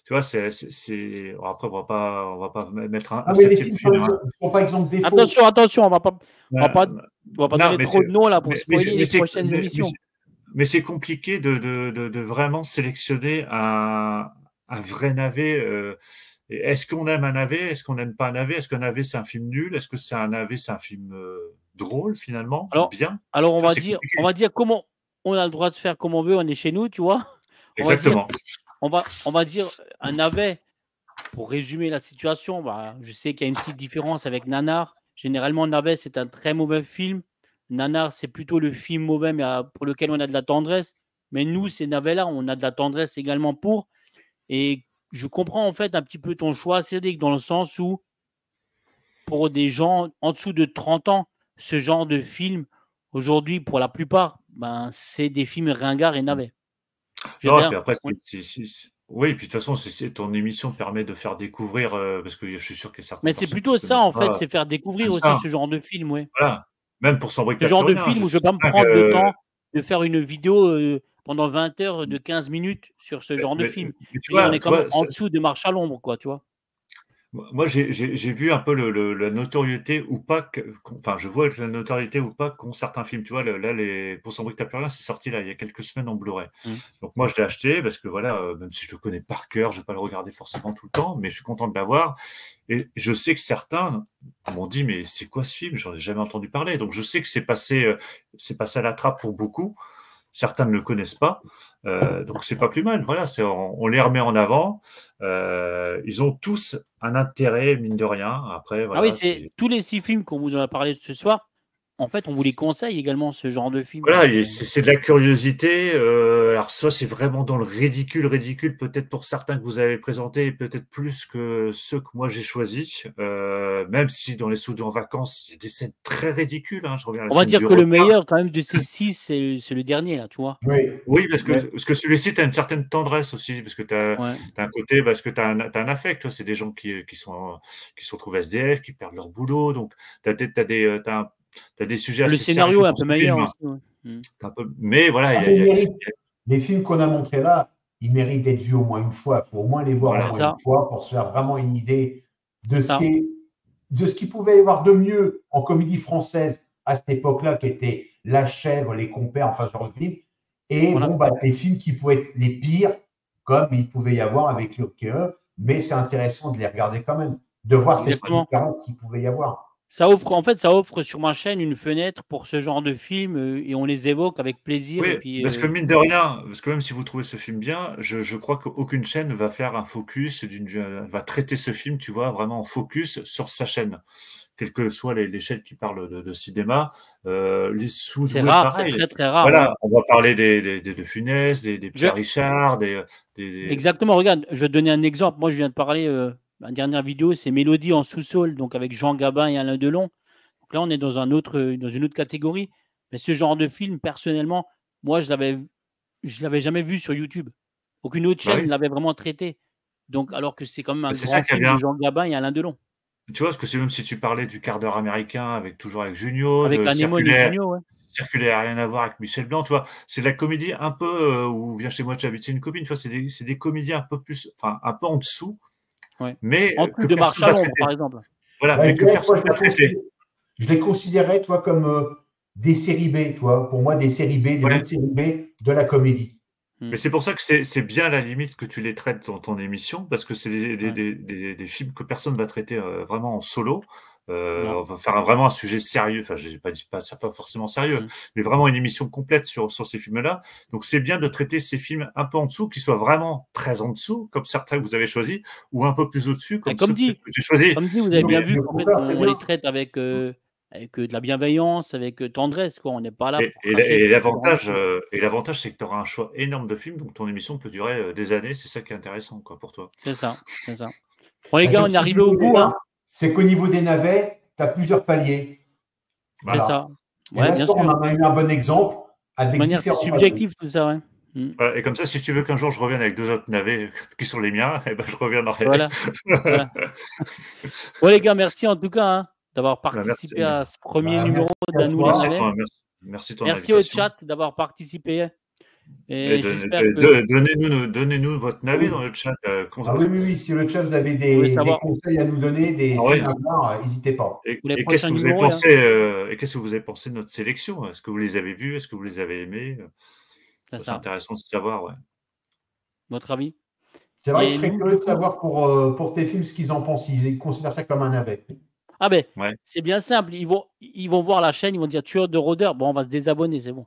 Tu vois, après, on va pas mettre un septième film.
Par exemple, des
Attention, on va pas donner trop de noms là pour spoiler les prochaines émissions.
Mais c'est compliqué de vraiment sélectionner un vrai navet. Est-ce qu'on aime un navet? Est-ce qu'on n'aime pas un navet? Est-ce qu'un navet, c'est un film nul? Est-ce que c'est un navet, c'est un film drôle, finalement? Bien.
Alors, on va dire comment on a le droit de faire comme on veut, on est chez nous, tu vois?
Exactement.
On va dire un navet, pour résumer la situation, je sais qu'il y a une petite différence avec Nanar. Généralement, navet, c'est un très mauvais film. Nanar, c'est plutôt le film mauvais, mais pour lequel on a de la tendresse. Mais nous, ces navets-là, on a de la tendresse également pour. Et je comprends en fait un petit peu ton choix, Cédric, dans le sens où pour des gens en dessous de 30 ans, ce genre de film, aujourd'hui, pour la plupart, c'est des films ringards et navets.
Non, puis après, oui, puis de toute façon, ton émission permet de faire découvrir, parce que je suis sûr que certains.
Mais c'est plutôt ça, en fait, c'est faire découvrir aussi ce genre de film, oui.
Voilà, même pour son brick.
Ce genre de film où je ne vais pas me prendre le temps de faire une vidéo pendant 20 heures de 15 minutes sur ce genre de film. On est quand même en dessous de Marche à l'ombre, quoi, tu vois.
Moi, j'ai vu un peu la notoriété ou pas, enfin, je vois la notoriété ou pas qu'ont certains films. Tu vois, là, Pour son brick t'as plus rien, c'est sorti là, il y a quelques semaines en Blu-ray. Donc, moi, je l'ai acheté parce que voilà, même si je le connais par cœur, je ne vais pas le regarder forcément tout le temps, mais je suis content de l'avoir. Et je sais que certains m'ont dit, mais c'est quoi ce film? J'en ai jamais entendu parler. Donc, je sais que c'est passé à la trappe pour beaucoup. Certains ne le connaissent pas, donc c'est pas plus mal. Voilà, on les remet en avant. Ils ont tous un intérêt, mine de rien. Après, voilà,
c'est tous les 6 films qu'on vous en a parlé ce soir. En fait, on vous les conseille également, ce genre de film.
Voilà, c'est de la curiosité. Alors ça, c'est vraiment dans le ridicule, peut-être pour certains que vous avez présentés, peut-être plus que ceux que moi j'ai choisis. Même si dans Les Sous-Doux en vacances, il y a des scènes très ridicules. Hein,
on va dire que le meilleur quand même de ces 6, c'est le dernier, là, tu vois.
Oui, parce que celui-ci, tu as une certaine tendresse aussi, parce que tu as un côté, parce que tu as un affect. C'est des gens qui se retrouvent SDF, qui perdent leur boulot. Donc, tu as des sujets assez sérieux.
Le scénario est un peu meilleur aussi.
Mais voilà.
Les films qu'on a montrés là, ils méritent d'être vus au moins une fois. Il faut au moins les voir au moins une fois pour se faire vraiment une idée de ce qu'il pouvait y avoir de mieux en comédie française à cette époque-là, qui était La Chèvre, Les Compères, enfin ce genre de film. Et des films qui pouvaient être les pires, comme il pouvait y avoir avec le mais c'est intéressant de les regarder quand même, de voir ces différences qu'il pouvait y avoir.
ça offre, en fait, ça offre sur ma chaîne une fenêtre pour ce genre de film et on les évoque avec plaisir. Et
Oui,
puis,
parce que mine de rien, parce que même si vous trouvez ce film bien, je crois qu'aucune chaîne va faire un focus, va traiter ce film, tu vois, vraiment en focus sur sa chaîne. Quelles que soient les chaînes qui parlent de cinéma, les
c'est rare, c'est
pareil.
très très rare.
Voilà,
Ouais.
on va parler des De Funès, des Pierre Richard,
Exactement, regarde, je vais te donner un exemple. Moi, je viens de parler, ma dernière vidéo, c'est Mélodie en sous-sol, donc avec Jean Gabin et Alain Delon. Donc là, on est dans une autre catégorie. Mais ce genre de film, personnellement, moi, je l'avais jamais vu sur YouTube. Aucune autre
Bah
chaîne
oui.
ne l'avait vraiment traité. Donc, alors que c'est quand même un
Bah, c'est ça
grand
qui est
film de
bien.
Jean Gabin et Alain Delon.
Tu vois, parce que c'est même si tu parlais du quart d'heure américain, toujours avec Junio,
Avec
de
Anémone et Junio, ouais.
Circulaire, rien à voir avec Michel Blanc, tu vois. C'est de la comédie un peu où Viens chez moi, j'habite chez une copine, tu vois. C'est des comédies un peu plus, enfin, un peu en dessous,
Ouais.
mais
En
que
dessous de Marche
personne
à
va
l'ombre,
traiter.
par exemple.
Voilà,
Bah,
mais
je
que
dirais,
personne
moi,
va traiter.
je les considérais, toi, comme des séries B, toi. Pour moi, des séries B, des
Ouais.
bonnes séries B de la comédie.
Mais c'est pour ça que c'est bien à la limite que tu les traites dans ton émission, parce que c'est des films que personne va traiter vraiment en solo.
Non.
On va faire vraiment un sujet sérieux, enfin, j'ai pas dit pas forcément sérieux, mais vraiment une émission complète sur ces films-là. Donc c'est bien de traiter ces films un peu en dessous, qui soient vraiment très en dessous, comme certains que vous avez choisis, ou un peu plus au-dessus, comme
Comme
ceux
dit,
que j'ai choisis.
vous avez bien
Mais-
vu qu'en fait, on les traite avec de la bienveillance, avec tendresse, quoi. On n'est pas là pour cracher sur leur enfant.
Et l'avantage, c'est que tu auras un choix énorme de films, donc ton émission peut durer des années. C'est ça qui est intéressant, quoi, pour toi.
C'est ça, c'est ça. Bon, les
La
gars,
seule
on est arrivé
chose
au bout, hein.
C'est qu'au niveau des navets, tu as plusieurs paliers.
C'est ça.
Et
Ouais,
là,
bien
on
sûr.
en a eu un bon exemple.
De
Avec
toute manière, c'est
différents
subjectif, tout ça, ouais.
Voilà, et comme ça, si tu veux qu'un jour je revienne avec 2 autres navets qui sont les miens, eh ben, je reviendrai.
Voilà. Voilà. Bon, les gars, merci en tout cas hein, d'avoir
Bah, merci.
participé à ce premier
Bah,
numéro
merci à
d'À nous
toi.
les navets.
Merci de ton
Merci au
invitation.
chat d'avoir participé.
Et
Et j'espère que.
donnez-nous votre navet dans le chat.
Ah oui, si le chat, vous avez
Vous voulez
des
savoir
conseils à nous donner, des
Ah ouais.
films à voir, n'hésitez pas.
Et
Pour les
qu'est-ce
prochains
que vous avez
numéros,
pensé et qu'est-ce que vous avez pensé de notre sélection? Est-ce que vous les avez vus? Est-ce que vous les avez aimés?
C'est
C'est
ça.
intéressant de savoir, ouais.
Votre avis?
C'est vrai que
Et
je serais
nous,
curieux
du
de
coup,
savoir pour tes films ce qu'ils en pensent. Ils considèrent ça comme un navet.
ah ben,
Ouais.
c'est bien simple. Ils vont voir la chaîne, ils vont dire tueur de rôdeur. Bon, on va se désabonner, c'est bon.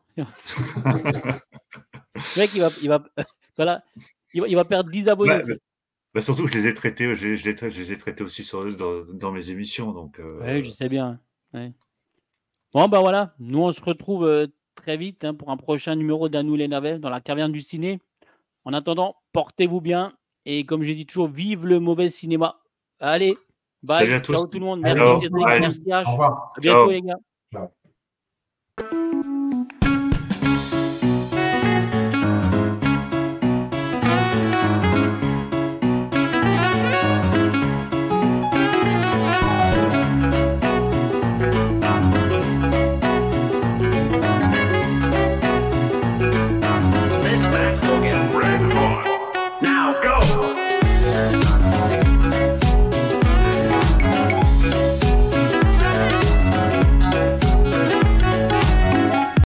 Le mec, voilà, il va perdre 10 abonnés.
Bah,
tu sais.
bah, surtout que je les ai traités, je les ai traités aussi dans mes émissions. Donc,
Ouais, je sais bien. Ouais. Bon, ben voilà. Nous, on se retrouve très vite hein, pour un prochain numéro d'À nous les navets dans la caverne du ciné. En attendant, portez-vous bien. Et comme j'ai dit toujours, vive le mauvais cinéma. Allez, bye.
salut à tous.
Ciao tout le monde.
Allez,
Merci
Ciao.
Cédric,
Bye.
merci H.
Au revoir.
À bientôt
Ciao.
les gars.
Ciao.